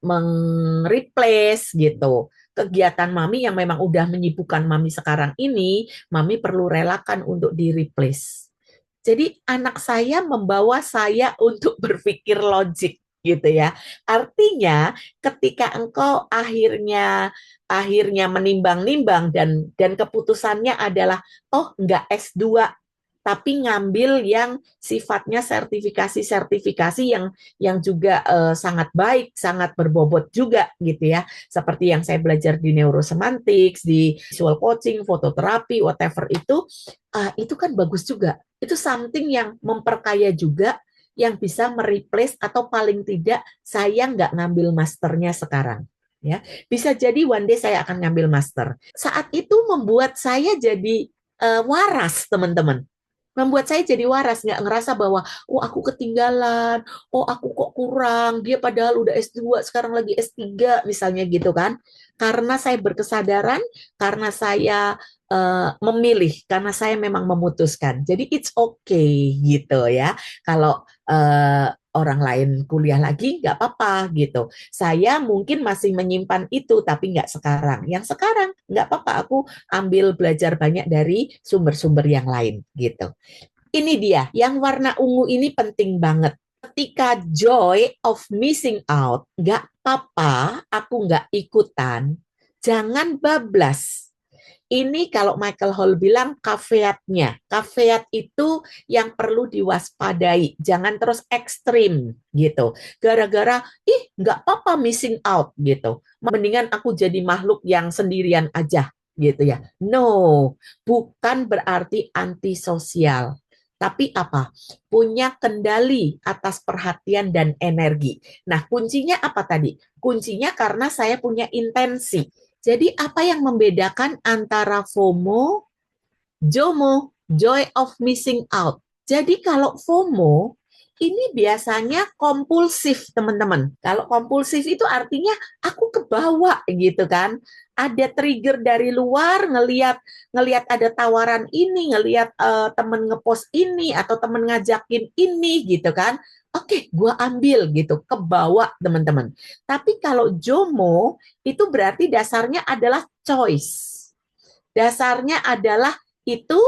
meng-replace gitu. Kegiatan Mami yang memang udah menyibukkan Mami sekarang ini, Mami perlu relakan untuk di-replace. Jadi anak saya membawa saya untuk berpikir logik gitu ya. Artinya ketika engkau akhirnya menimbang-nimbang dan keputusannya adalah oh enggak S2 tapi ngambil yang sifatnya sertifikasi-sertifikasi yang juga sangat baik, sangat berbobot juga gitu ya. Seperti yang saya belajar di neurosemantics, di visual coaching, fototerapi, whatever itu kan bagus juga. Itu something yang memperkaya juga, yang bisa mereplace atau paling tidak saya nggak ngambil masternya sekarang. Ya, bisa jadi one day saya akan ngambil master. Saat itu membuat saya jadi waras, teman-teman, membuat saya jadi waras, nggak ngerasa bahwa oh aku ketinggalan, oh aku kok kurang, dia padahal udah S2 sekarang lagi S3 misalnya gitu kan. Karena saya berkesadaran, karena saya memilih, karena saya memang memutuskan. Jadi it's okay gitu ya. Kalau orang lain kuliah lagi nggak apa-apa gitu. Saya mungkin masih menyimpan itu tapi nggak sekarang. Yang sekarang nggak apa-apa, aku ambil belajar banyak dari sumber-sumber yang lain gitu. Ini dia, yang warna ungu ini penting banget. Ketika joy of missing out, nggak apa-apa, aku nggak ikutan, jangan bablas. Ini kalau Michael Hall bilang kafeatnya. Kafeat itu yang perlu diwaspadai. Jangan terus ekstrim gitu. Gara-gara, nggak apa-apa missing out gitu. Mendingan aku jadi makhluk yang sendirian aja gitu ya. No, bukan berarti antisosial. Tapi apa? Punya kendali atas perhatian dan energi. Nah, kuncinya apa tadi? Kuncinya karena saya punya intensi. Jadi apa yang membedakan antara FOMO, JOMO, joy of missing out? Jadi kalau FOMO ini biasanya kompulsif, teman-teman. Kalau kompulsif itu artinya aku kebawa gitu kan. Ada trigger dari luar, ngelihat ada tawaran ini, ngelihat temen ngepost ini atau temen ngajakin ini gitu kan. Oke, gue ambil gitu, kebawa teman-teman. Tapi kalau JOMO itu berarti dasarnya adalah choice. Dasarnya adalah itu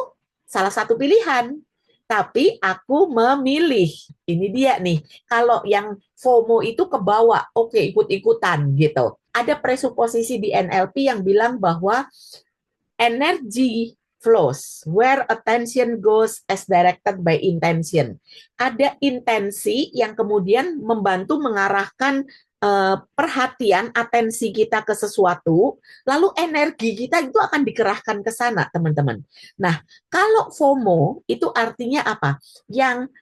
salah satu pilihan. Tapi aku memilih. Ini dia nih. Kalau yang FOMO itu kebawa, oke ikut-ikutan gitu. Ada presuposisi di NLP yang bilang bahwa energy flows where attention goes as directed by intention. Ada intensi yang kemudian membantu mengarahkan perhatian, atensi kita ke sesuatu, lalu energi kita itu akan dikerahkan ke sana, teman-teman. Nah, kalau FOMO itu artinya apa? Yang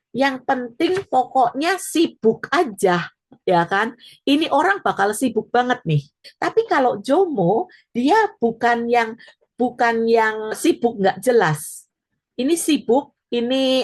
penting pokoknya sibuk aja, ya kan? Ini orang bakal sibuk banget nih. Tapi kalau JOMO, dia bukan yang sibuk nggak jelas. Ini sibuk, ini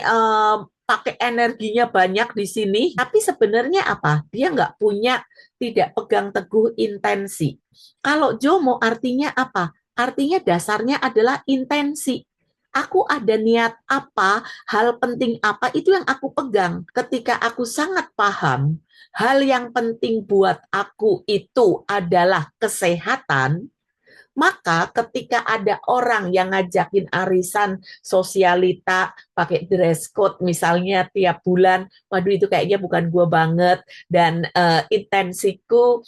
pakai energinya banyak di sini, tapi sebenarnya apa? Dia nggak punya, tidak pegang teguh intensi. Kalau JOMO artinya apa? Artinya dasarnya adalah intensi. Aku ada niat apa, hal penting apa, itu yang aku pegang. Ketika aku sangat paham, hal yang penting buat aku itu adalah kesehatan, maka ketika ada orang yang ngajakin arisan sosialita pakai dress code misalnya tiap bulan, waduh itu kayaknya bukan gue banget, dan intensiku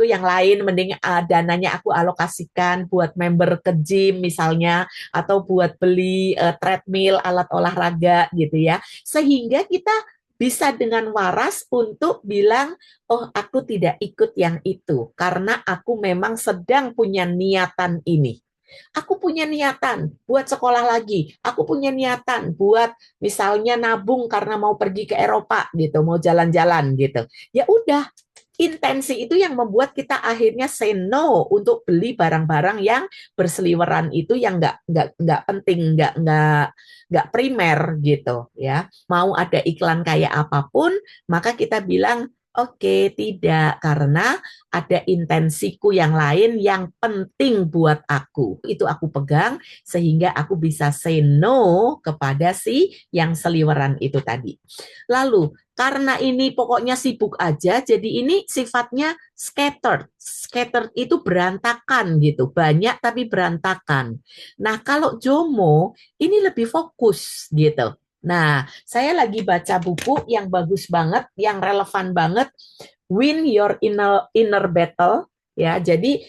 yang lain, mending dananya aku alokasikan buat member ke gym misalnya, atau buat beli treadmill, alat olahraga gitu ya. Sehingga kita bisa dengan waras untuk bilang, oh aku tidak ikut yang itu, karena aku memang sedang punya niatan ini. Aku punya niatan buat sekolah lagi, aku punya niatan buat misalnya nabung karena mau pergi ke Eropa gitu, mau jalan-jalan gitu. Ya udah, intensi itu yang membuat kita akhirnya say no untuk beli barang-barang yang berseliweran itu, yang nggak penting, nggak primer gitu ya. Mau ada iklan kayak apapun, maka kita bilang oke, tidak, karena ada intensiku yang lain yang penting buat aku. Itu aku pegang sehingga aku bisa say no kepada si yang seliweran itu tadi. Lalu, karena ini pokoknya sibuk aja, jadi ini sifatnya scattered. Scattered itu berantakan gitu, banyak tapi berantakan. Nah, kalau JOMO ini lebih fokus gitu. Nah, saya lagi baca buku yang bagus banget, yang relevan banget, Win Your Inner Battle. Ya, jadi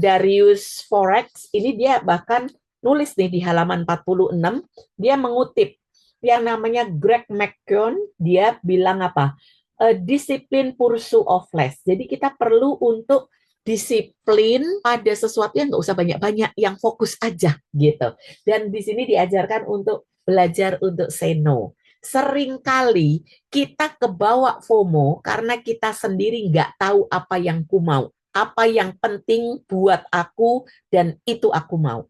Darius Forex ini dia bahkan nulis nih di halaman 46, dia mengutip yang namanya Greg McKeown, dia bilang apa? Disiplin pursuit of less. Jadi kita perlu untuk disiplin pada sesuatu yang nggak usah banyak-banyak, yang fokus aja gitu. Dan di sini diajarkan untuk belajar untuk say no. Seringkali kita kebawa FOMO karena kita sendiri nggak tahu apa yang ku mau, apa yang penting buat aku, dan itu aku mau.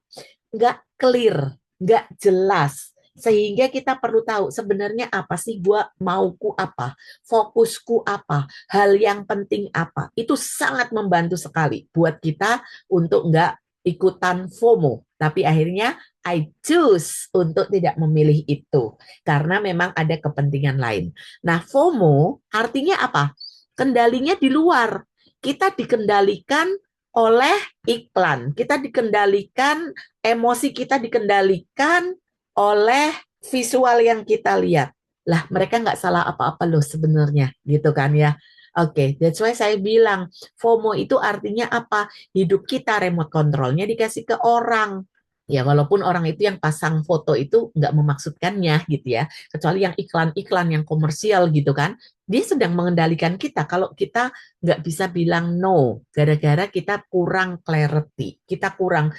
Nggak clear, nggak jelas. Sehingga kita perlu tahu sebenarnya apa sih gue mauku apa, fokusku apa, hal yang penting apa. Itu sangat membantu sekali buat kita untuk nggak ikutan FOMO. Tapi akhirnya I choose untuk tidak memilih itu karena memang ada kepentingan lain. Nah, FOMO artinya apa? Kendalinya di luar. Kita dikendalikan oleh iklan. Kita dikendalikan, emosi kita dikendalikan oleh visual yang kita lihat. Lah, mereka nggak salah apa-apa loh sebenarnya, gitu kan ya. Oke, that's why saya bilang FOMO itu artinya apa? Hidup kita remote controlnya dikasih ke orang. Ya, walaupun orang itu yang pasang foto itu nggak memaksudkannya gitu ya. Kecuali yang iklan-iklan yang komersial gitu kan. Dia sedang mengendalikan kita. Kalau kita nggak bisa bilang no, gara-gara kita kurang clarity, kita kurang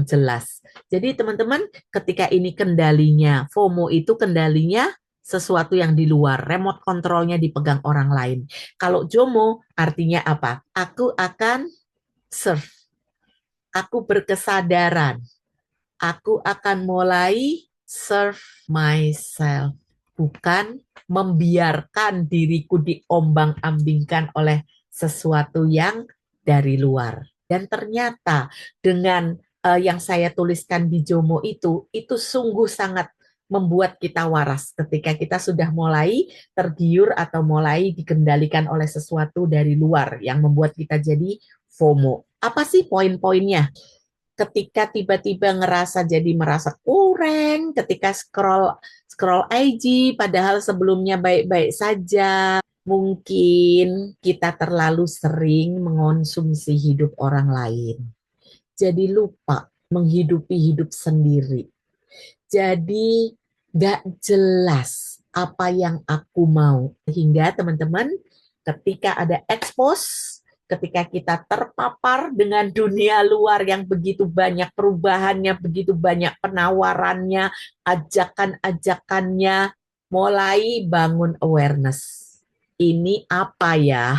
jelas. Jadi teman-teman, ketika ini kendalinya, FOMO itu kendalinya sesuatu yang di luar, remote controlnya dipegang orang lain. Kalau JOMO artinya apa? Aku akan serve, aku berkesadaran, aku akan mulai serve myself, bukan membiarkan diriku diombang-ambingkan oleh sesuatu yang dari luar. Dan ternyata dengan yang saya tuliskan di Jomo itu sungguh sangat membuat kita waras ketika kita sudah mulai tergiur atau mulai dikendalikan oleh sesuatu dari luar yang membuat kita jadi FOMO. Apa sih poin-poinnya? Ketika tiba-tiba merasa kurang, ketika scroll IG padahal sebelumnya baik-baik saja, mungkin kita terlalu sering mengonsumsi hidup orang lain. Jadi lupa menghidupi hidup sendiri. Jadi gak jelas apa yang aku mau. Sehingga teman-teman, ketika ada expose, ketika kita terpapar dengan dunia luar yang begitu banyak perubahannya, begitu banyak penawarannya, ajakan-ajakannya, mulai bangun awareness. Ini apa ya?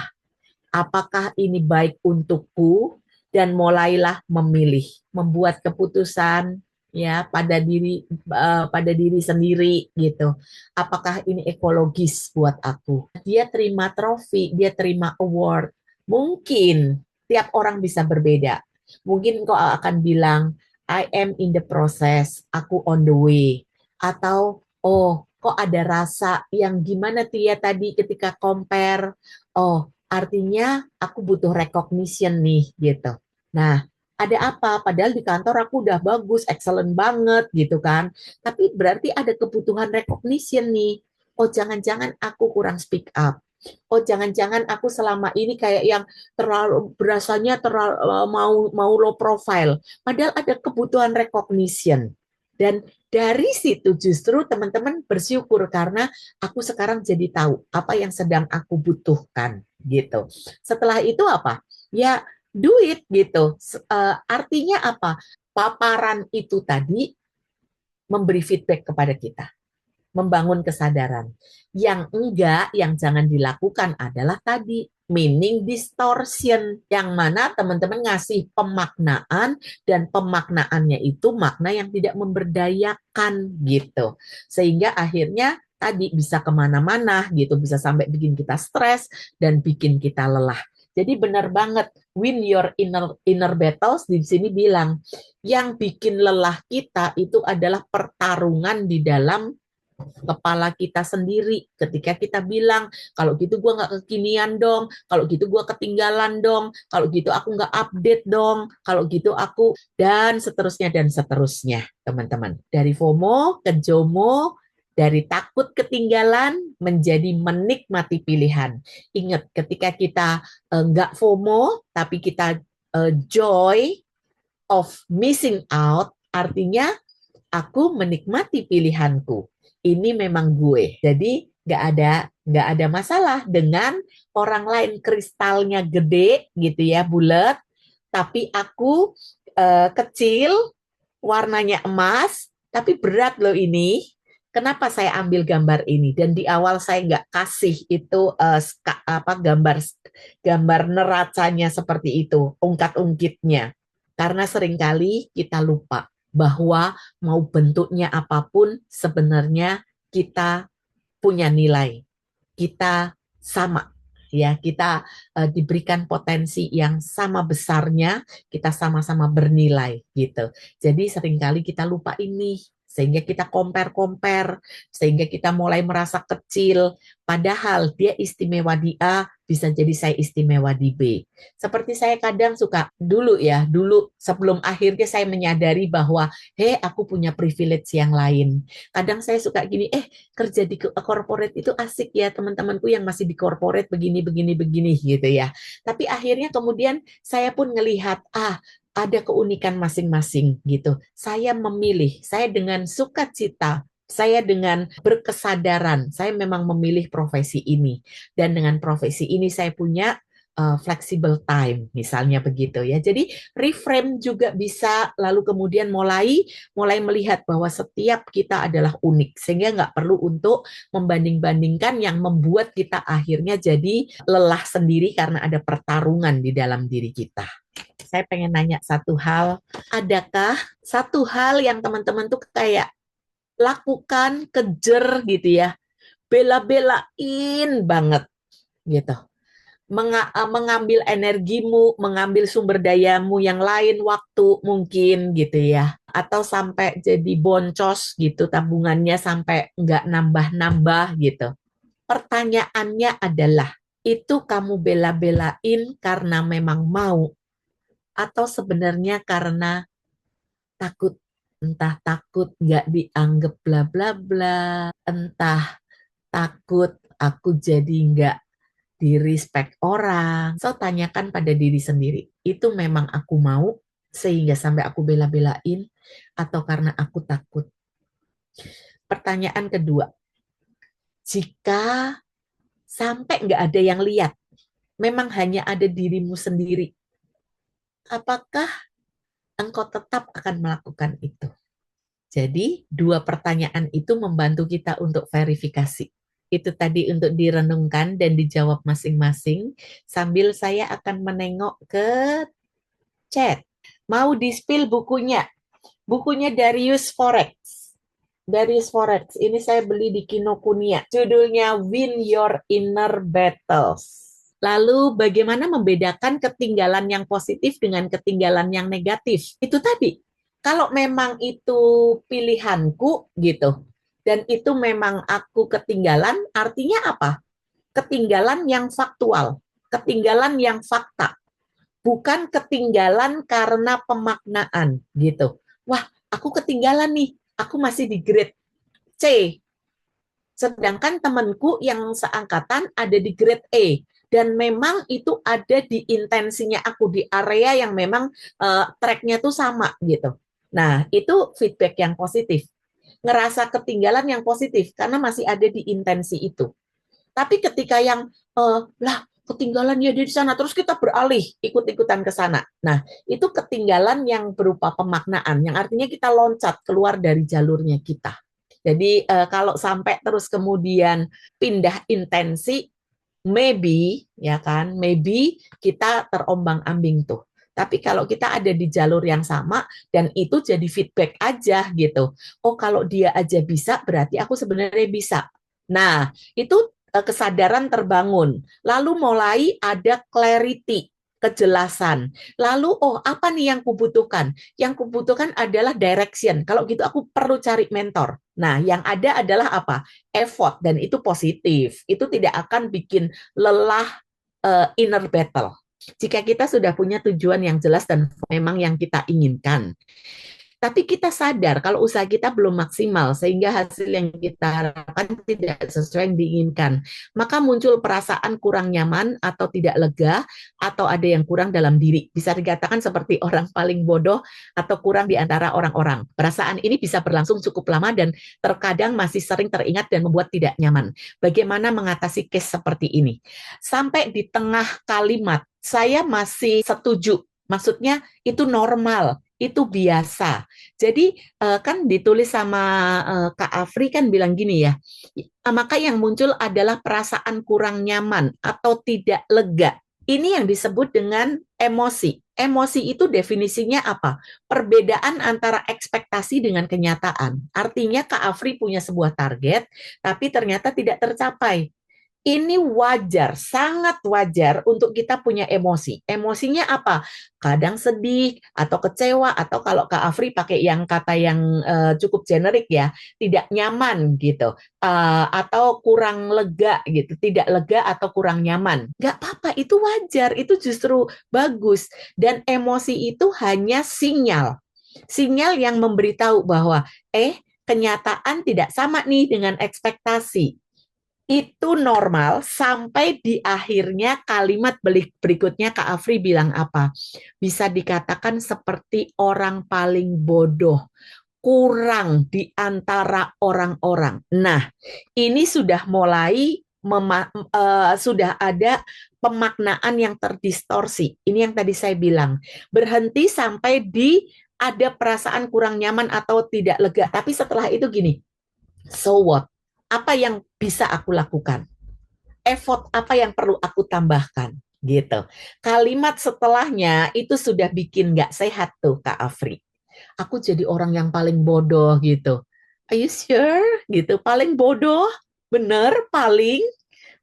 Apakah ini baik untukku? Dan mulailah memilih, membuat keputusan ya pada diri sendiri gitu. Apakah ini ekologis buat aku? Dia terima trofi, dia terima award. Mungkin tiap orang bisa berbeda. Mungkin kau akan bilang I am in the process, aku on the way. Atau oh, kok ada rasa yang gimana Tia tadi ketika compare. Oh, artinya aku butuh recognition nih gitu. Nah, ada apa? Padahal di kantor aku udah bagus, excellent banget gitu kan. Tapi berarti ada kebutuhan recognition nih. Oh, jangan-jangan aku kurang speak up. Oh, jangan-jangan aku selama ini kayak yang terlalu berasanya terlalu mau low profile. Padahal ada kebutuhan recognition. Dan dari situ justru teman-teman bersyukur karena aku sekarang jadi tahu apa yang sedang aku butuhkan gitu. Setelah itu apa? Ya duit gitu. Artinya apa? Paparan itu tadi memberi feedback kepada kita, membangun kesadaran. Yang enggak, yang jangan dilakukan adalah tadi meaning distortion, yang mana teman-teman ngasih pemaknaan dan pemaknaannya itu makna yang tidak memberdayakan gitu. Sehingga akhirnya tadi bisa kemana-mana gitu, bisa sampai bikin kita stres dan bikin kita lelah. Jadi benar banget, win your inner battles di sini bilang, yang bikin lelah kita itu adalah pertarungan di dalam kepala kita sendiri. Ketika kita bilang, kalau gitu gue nggak kekinian dong, kalau gitu gue ketinggalan dong, kalau gitu aku nggak update dong, kalau gitu aku, dan seterusnya, teman-teman. Dari FOMO ke JOMO, dari takut ketinggalan menjadi menikmati pilihan. Ingat, ketika kita nggak FOMO, tapi kita joy of missing out, artinya aku menikmati pilihanku. Ini memang gue. Jadi nggak ada masalah dengan orang lain kristalnya gede gitu ya, bulat, tapi aku kecil, warnanya emas, tapi berat loh ini. Kenapa saya ambil gambar ini? Dan di awal saya nggak kasih itu gambar gambar neracanya seperti itu, ungkat-ungkitnya. Karena seringkali kita lupa bahwa mau bentuknya apapun sebenarnya kita punya nilai. Kita sama ya, kita diberikan potensi yang sama besarnya, kita sama-sama bernilai gitu. Jadi seringkali kita lupa ini, sehingga kita compare-compare, sehingga kita mulai merasa kecil, padahal dia istimewa di A, bisa jadi saya istimewa di B. Seperti saya kadang suka, dulu sebelum akhirnya saya menyadari bahwa, aku punya privilege yang lain. Kadang saya suka gini, kerja di corporate itu asik ya, teman-temanku yang masih di corporate begini, begini, begini gitu ya. Tapi akhirnya kemudian saya pun ngelihat, ada keunikan masing-masing gitu. Saya memilih, saya dengan sukacita, saya dengan berkesadaran, saya memang memilih profesi ini. Dan dengan profesi ini saya punya flexible time, misalnya begitu ya. Jadi reframe juga bisa, lalu kemudian mulai melihat bahwa setiap kita adalah unik, sehingga nggak perlu untuk membanding-bandingkan yang membuat kita akhirnya jadi lelah sendiri karena ada pertarungan di dalam diri kita. Saya pengen nanya satu hal, adakah satu hal yang teman-teman tuh kayak lakukan, kejer gitu ya, bela-belain banget gitu, mengambil energimu, mengambil sumber dayamu yang lain, waktu mungkin gitu ya, atau sampai jadi boncos gitu, tabungannya sampai nggak nambah-nambah gitu. Pertanyaannya adalah, itu kamu bela-belain karena memang mau, atau sebenarnya karena takut, entah takut nggak dianggap bla bla bla, entah takut aku jadi nggak di respect orang. So, tanyakan pada diri sendiri, itu memang aku mau sehingga sampai aku bela-belain, atau karena aku takut? Pertanyaan kedua, jika sampai nggak ada yang lihat, memang hanya ada dirimu sendiri, apakah engkau tetap akan melakukan itu? Jadi, dua pertanyaan itu membantu kita untuk verifikasi. Itu tadi untuk direnungkan dan dijawab masing-masing, sambil saya akan menengok ke chat. Mau di-spill bukunya. Bukunya Darius Forex. Darius Forex, ini saya beli di Kinokuniya. Judulnya Win Your Inner Battles. Lalu bagaimana membedakan ketinggalan yang positif dengan ketinggalan yang negatif? Itu tadi, kalau memang itu pilihanku gitu, dan itu memang aku ketinggalan, artinya apa? Ketinggalan yang faktual, ketinggalan yang fakta, bukan ketinggalan karena pemaknaan gitu. Wah, aku ketinggalan nih, aku masih di grade C, sedangkan temanku yang seangkatan ada di grade E. Dan memang itu ada di intensinya aku, di area yang memang tracknya tuh sama gitu. Nah, itu feedback yang positif. Ngerasa ketinggalan yang positif, karena masih ada di intensi itu. Tapi ketika yang, lah ketinggalan ya di sana, terus kita beralih, ikut-ikutan ke sana. Nah, itu ketinggalan yang berupa pemaknaan, yang artinya kita loncat keluar dari jalurnya kita. Jadi kalau sampai terus kemudian pindah intensi, maybe ya kan, maybe kita terombang-ambing tuh. Tapi kalau kita ada di jalur yang sama dan itu jadi feedback aja gitu. Oh, kalau dia aja bisa, berarti aku sebenarnya bisa. Nah, itu kesadaran terbangun. Lalu mulai ada clarity, kejelasan. Lalu, oh apa nih yang kubutuhkan? Yang kubutuhkan adalah direction. Kalau gitu aku perlu cari mentor. Nah, yang ada adalah apa? Effort, dan itu positif. Itu tidak akan bikin lelah inner battle. Jika kita sudah punya tujuan yang jelas dan memang yang kita inginkan. Tapi kita sadar kalau usaha kita belum maksimal sehingga hasil yang kita harapkan tidak sesuai yang diinginkan. Maka muncul perasaan kurang nyaman atau tidak lega atau ada yang kurang dalam diri. Bisa dikatakan seperti orang paling bodoh atau kurang di antara orang-orang. Perasaan ini bisa berlangsung cukup lama dan terkadang masih sering teringat dan membuat tidak nyaman. Bagaimana mengatasi case seperti ini? Sampai di tengah kalimat, saya masih setuju. Maksudnya itu normal, itu biasa. Jadi kan ditulis sama Kak Afri kan bilang gini ya, maka yang muncul adalah perasaan kurang nyaman atau tidak lega. Ini yang disebut dengan emosi. Emosi itu definisinya apa? Perbedaan antara ekspektasi dengan kenyataan. Artinya Kak Afri punya sebuah target, tapi ternyata tidak tercapai. Ini wajar, sangat wajar untuk kita punya emosi. Emosinya apa? Kadang sedih atau kecewa atau kalau Kak Afri pakai yang kata yang cukup generik ya, tidak nyaman gitu, atau kurang lega gitu, tidak lega atau kurang nyaman. Gak apa-apa, itu wajar, itu justru bagus. Dan emosi itu hanya sinyal, sinyal yang memberitahu bahwa kenyataan tidak sama nih dengan ekspektasi. Itu normal sampai di akhirnya kalimat berikutnya Kak Afri bilang apa? Bisa dikatakan seperti orang paling bodoh, kurang di antara orang-orang. Nah, ini sudah mulai sudah ada pemaknaan yang terdistorsi. Ini yang tadi saya bilang. Berhenti sampai di ada perasaan kurang nyaman atau tidak lega. Tapi setelah itu gini, so what? Apa yang bisa aku lakukan? Effort apa yang perlu aku tambahkan? Gitu. Kalimat setelahnya itu sudah bikin nggak sehat tuh Kak Afri. Aku jadi orang yang paling bodoh gitu. Are you sure? Gitu. Paling bodoh? Bener? Paling?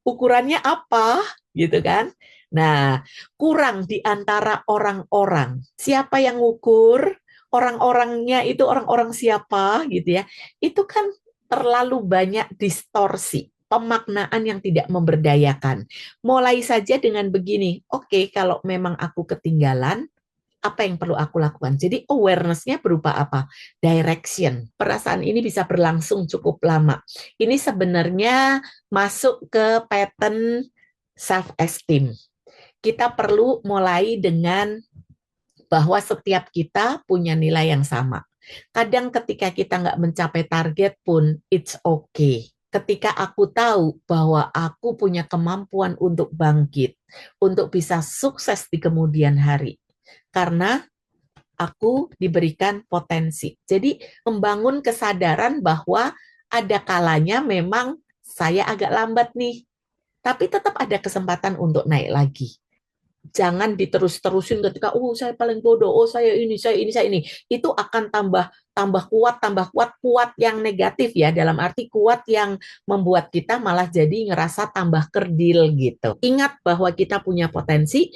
Ukurannya apa? Gitu kan? Nah, kurang di antara orang-orang. Siapa yang ngukur? Orang-orangnya itu orang-orang siapa? Gitu ya. Itu kan terlalu banyak distorsi, pemaknaan yang tidak memberdayakan. Mulai saja dengan begini, oke, kalau memang aku ketinggalan, apa yang perlu aku lakukan? Jadi awareness-nya berupa apa? Direction. Perasaan ini bisa berlangsung cukup lama. Ini sebenarnya masuk ke pattern self-esteem. Kita perlu mulai dengan bahwa setiap kita punya nilai yang sama. Kadang ketika kita nggak mencapai target pun, it's okay. Ketika aku tahu bahwa aku punya kemampuan untuk bangkit, untuk bisa sukses di kemudian hari. Karena aku diberikan potensi. Jadi membangun kesadaran bahwa ada kalanya memang saya agak lambat nih, tapi tetap ada kesempatan untuk naik lagi. Jangan diterus-terusin ketika saya paling bodoh, saya ini, saya ini, saya ini. Itu akan tambah kuat yang negatif ya, dalam arti kuat yang membuat kita malah jadi ngerasa tambah kerdil gitu. Ingat bahwa kita punya potensi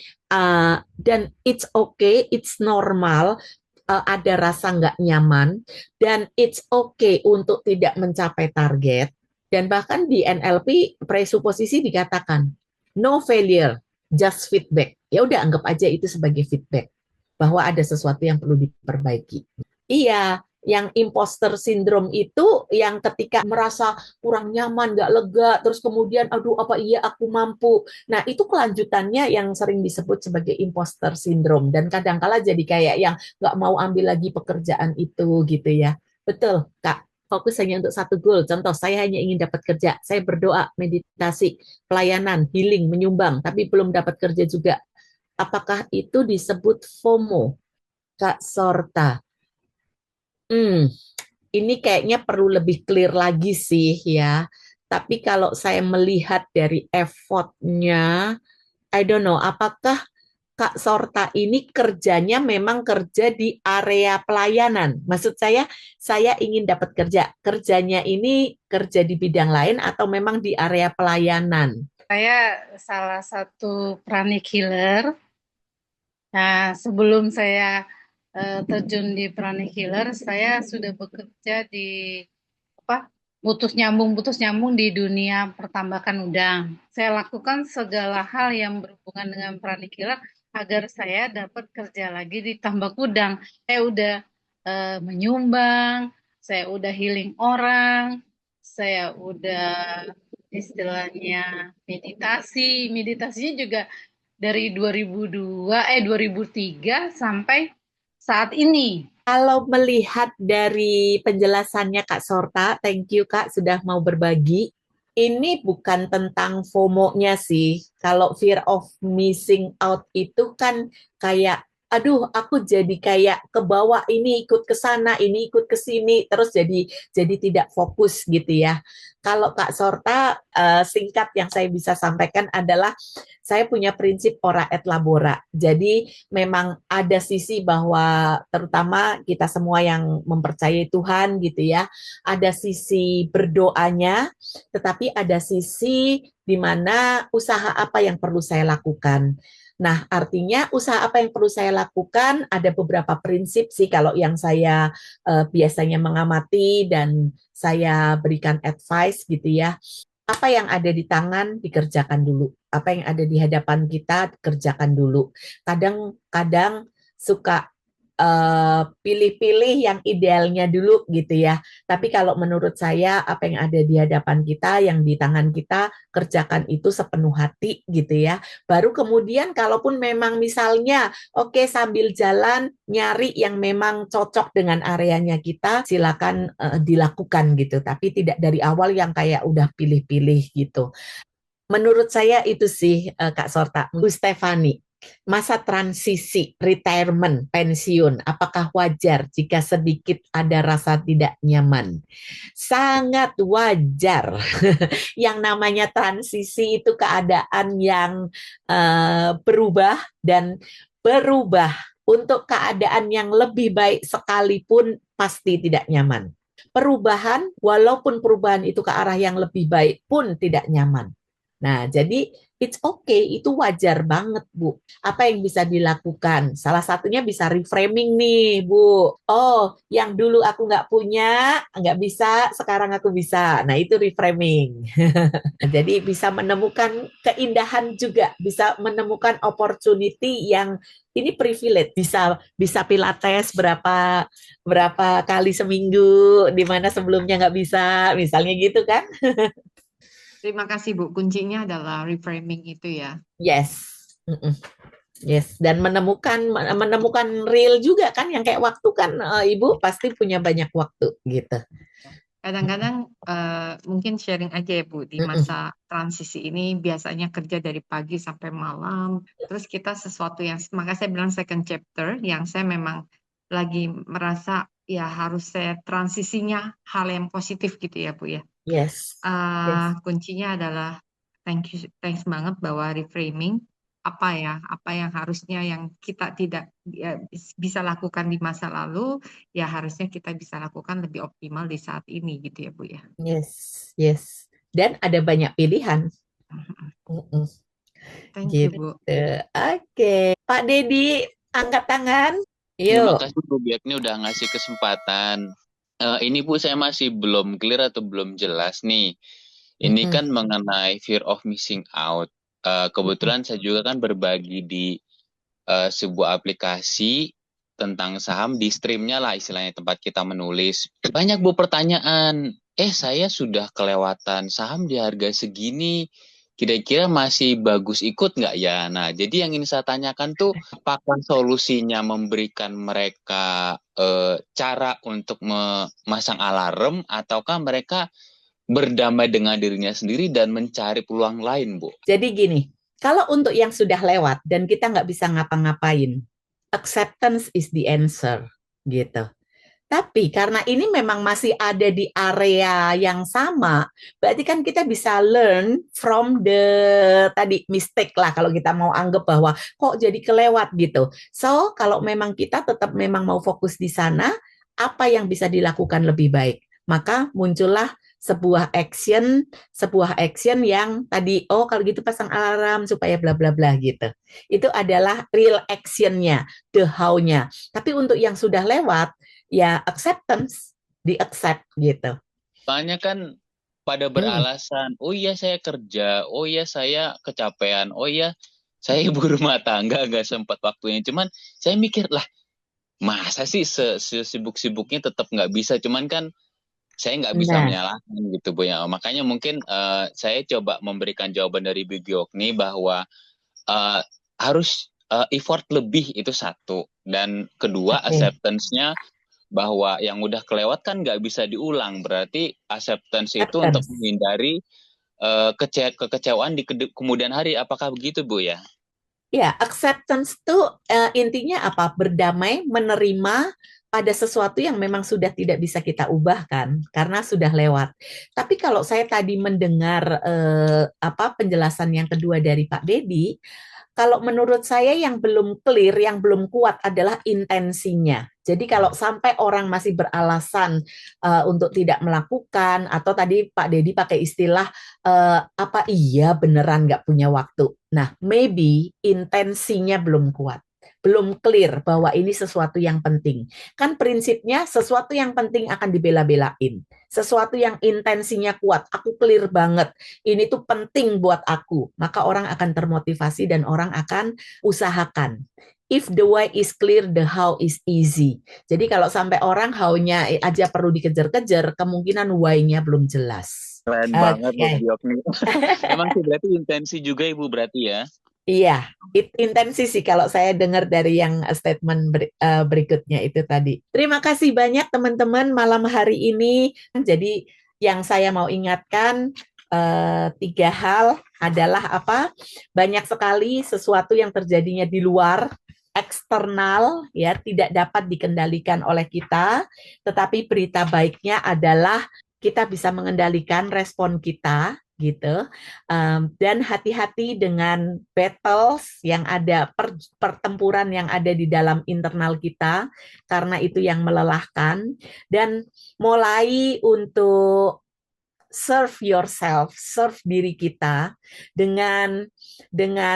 dan it's okay, it's normal, ada rasa nggak nyaman, dan it's okay untuk tidak mencapai target. Dan bahkan di NLP presuposisi dikatakan no failure, just feedback. Ya udah, anggap aja itu sebagai feedback bahwa ada sesuatu yang perlu diperbaiki. Iya, yang imposter syndrome itu yang ketika merasa kurang nyaman, nggak lega, terus kemudian aduh apa iya aku mampu. Nah, itu kelanjutannya yang sering disebut sebagai imposter syndrome dan kadang-kala jadi kayak yang nggak mau ambil lagi pekerjaan itu gitu ya. Betul, Kak. Fokus hanya untuk satu goal. Contoh, saya hanya ingin dapat kerja. Saya berdoa, meditasi, pelayanan, healing, menyumbang, tapi belum dapat kerja juga. Apakah itu disebut FOMO, Kak Sorta? Ini kayaknya perlu lebih clear lagi sih ya. Tapi kalau saya melihat dari effortnya, I don't know, apakah Kak Sorta ini kerjanya memang kerja di area pelayanan. Maksud saya ingin dapat kerja. Kerjanya ini kerja di bidang lain atau memang di area pelayanan?
Saya salah satu pranic healer. Nah, sebelum saya terjun di pranic healer, saya sudah bekerja di apa putus nyambung di dunia pertambakan udang. Saya lakukan segala hal yang berhubungan dengan pranic healer agar saya dapat kerja lagi di tambak udang. Saya udah menyumbang, saya udah healing orang, saya udah istilahnya meditasi. Meditasinya juga dari 2003 sampai saat ini.
Kalau melihat dari penjelasannya Kak Sorta, thank you Kak sudah mau berbagi. Ini bukan tentang FOMO-nya sih. Kalau fear of missing out itu kan kayak, aduh aku jadi kayak ke bawah ini ikut ke sana, ini ikut ke sini, terus jadi tidak fokus gitu ya. Kalau Kak Sorta, singkat yang saya bisa sampaikan adalah saya punya prinsip ora et labora. Jadi memang ada sisi bahwa terutama kita semua yang mempercayai Tuhan gitu ya, ada sisi berdoanya, tetapi ada sisi di mana usaha apa yang perlu saya lakukan. Nah, artinya usaha apa yang perlu saya lakukan, ada beberapa prinsip sih kalau yang saya biasanya mengamati dan saya berikan advice gitu ya. Apa yang ada di tangan dikerjakan dulu. Apa yang ada di hadapan kita kerjakan dulu. Kadang-kadang suka pilih-pilih yang idealnya dulu gitu ya. Tapi kalau menurut saya apa yang ada di hadapan kita, yang di tangan kita kerjakan itu sepenuh hati gitu ya. Baru kemudian kalaupun memang misalnya oke sambil jalan nyari yang memang cocok dengan areanya kita, silakan dilakukan gitu. Tapi tidak dari awal yang kayak udah pilih-pilih gitu. Menurut saya itu sih Kak Sorta. Bu Stefani, masa transisi, retirement, pensiun, apakah wajar jika sedikit ada rasa tidak nyaman? Sangat wajar. Yang namanya transisi itu keadaan yang berubah dan berubah untuk keadaan yang lebih baik sekalipun pasti tidak nyaman. Perubahan, walaupun perubahan itu ke arah yang lebih baik pun tidak nyaman. Nah, jadi it's okay, itu wajar banget, Bu. Apa yang bisa dilakukan? Salah satunya bisa reframing nih, Bu. Oh, yang dulu aku nggak punya, nggak bisa, sekarang aku bisa. Nah, itu reframing. Jadi bisa menemukan keindahan juga, bisa menemukan opportunity yang ini privilege, bisa pilates berapa kali seminggu, di mana sebelumnya nggak bisa, misalnya gitu kan?
Terima kasih Bu. Kuncinya adalah reframing itu ya.
Yes. Yes, dan menemukan real juga kan yang kayak waktu kan Ibu pasti punya banyak waktu gitu.
Kadang-kadang mungkin sharing aja ya Bu, di masa transisi ini biasanya kerja dari pagi sampai malam, terus kita sesuatu yang, makanya saya bilang second chapter, yang saya memang lagi merasa ya harus saya transisinya hal yang positif gitu ya Bu ya.
Yes.
Kuncinya adalah thanks banget bahwa reframing apa yang harusnya yang kita tidak bisa lakukan di masa lalu, ya harusnya kita bisa lakukan lebih optimal di saat ini gitu ya Bu ya.
Yes. Dan ada banyak pilihan.
Thank you Bu.
Oke. Pak Dedi, angkat tangan.
Terima kasih Bu Biak, ini udah ngasih kesempatan. Ini Bu, saya masih belum clear atau belum jelas nih. Ini kan mengenai fear of missing out. Kebetulan saya juga kan berbagi di sebuah aplikasi tentang saham, di streamnya lah istilahnya, tempat kita menulis. Banyak Bu pertanyaan, saya sudah kelewatan saham di harga segini, kira-kira masih bagus ikut nggak ya? Nah, jadi yang ingin saya tanyakan tuh, apakah solusinya memberikan mereka cara untuk memasang alarm, ataukah mereka berdamai dengan dirinya sendiri dan mencari peluang lain, Bu?
Jadi gini, kalau untuk yang sudah lewat dan kita nggak bisa ngapa-ngapain, acceptance is the answer, gitu. Tapi karena ini memang masih ada di area yang sama, berarti kan kita bisa learn from the tadi mistake lah kalau kita mau anggap bahwa kok jadi kelewat gitu. So, kalau memang kita tetap memang mau fokus di sana, apa yang bisa dilakukan lebih baik? Maka muncullah sebuah action yang tadi, oh kalau gitu pasang alarm supaya bla bla bla gitu. Itu adalah real actionnya, the how-nya. Tapi untuk yang sudah lewat, ya acceptance, di-accept gitu.
Soalnya kan pada beralasan, oh iya saya kerja, oh iya saya kecapean, oh iya saya ibu rumah tangga nggak sempat waktunya. Cuman saya mikir lah, masa sih sesibuk-sibuknya tetap nggak bisa. Cuman kan saya nggak bisa
Nah,
menyalahkan gitu Bu ya. Makanya mungkin saya coba memberikan jawaban dari Bu Giokni bahwa harus effort lebih itu satu. Dan kedua,
oke.
acceptance-nya bahwa yang udah kelewat kan nggak bisa diulang. Berarti acceptance itu untuk
Acceptance.
menghindari kekecewaan di kemudian hari. Apakah begitu Bu ya?
Ya, acceptance itu intinya apa? Berdamai, menerima pada sesuatu yang memang sudah tidak bisa kita ubahkan karena sudah lewat. Tapi kalau saya tadi mendengar apa penjelasan yang kedua dari Pak Dedi, kalau menurut saya yang belum clear, yang belum kuat adalah intensinya. Jadi kalau sampai orang masih beralasan untuk tidak melakukan, atau tadi Pak Dedi pakai istilah apa iya beneran nggak punya waktu. Nah, maybe intensinya belum kuat, belum clear bahwa ini sesuatu yang penting. Kan prinsipnya sesuatu yang penting akan dibela-belain. Sesuatu yang intensinya kuat, aku clear banget, ini tuh penting buat aku, maka orang akan termotivasi dan orang akan usahakan. If the why is clear, the how is easy. Jadi kalau sampai orang how-nya aja perlu dikejar-kejar, kemungkinan why-nya belum jelas.
Keren banget Bu
Oke.
Giokni. Emang sih berarti intensi juga Ibu berarti ya?
Iya, intensi sih kalau saya dengar dari yang statement berikutnya itu tadi. Terima kasih banyak teman-teman malam hari ini. Jadi yang saya mau ingatkan 3 hal adalah apa? Banyak sekali sesuatu yang terjadinya di luar eksternal ya tidak dapat dikendalikan oleh kita, tetapi berita baiknya adalah kita bisa mengendalikan respon kita gitu. Dan hati-hati dengan battles yang ada, pertempuran yang ada di dalam internal kita, karena itu yang melelahkan. Dan mulai untuk serve yourself, serve diri kita dengan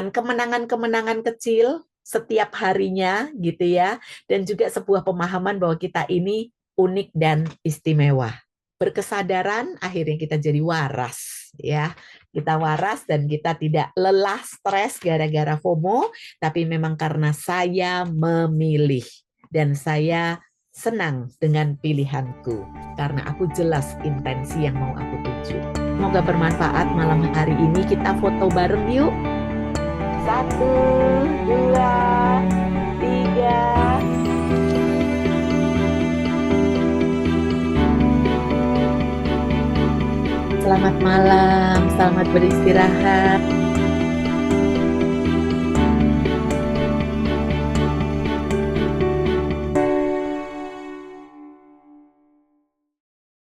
kemenangan-kemenangan kecil setiap harinya gitu ya, dan juga sebuah pemahaman bahwa kita ini unik dan istimewa. Berkesadaran akhirnya kita jadi waras ya. Kita waras dan kita tidak lelah stres gara-gara FOMO, tapi memang karena saya memilih dan saya senang dengan pilihanku karena aku jelas intensi yang mau aku tuju. Semoga bermanfaat malam hari ini. Kita foto bareng yuk. 1, 2, 3. Selamat malam, selamat beristirahat.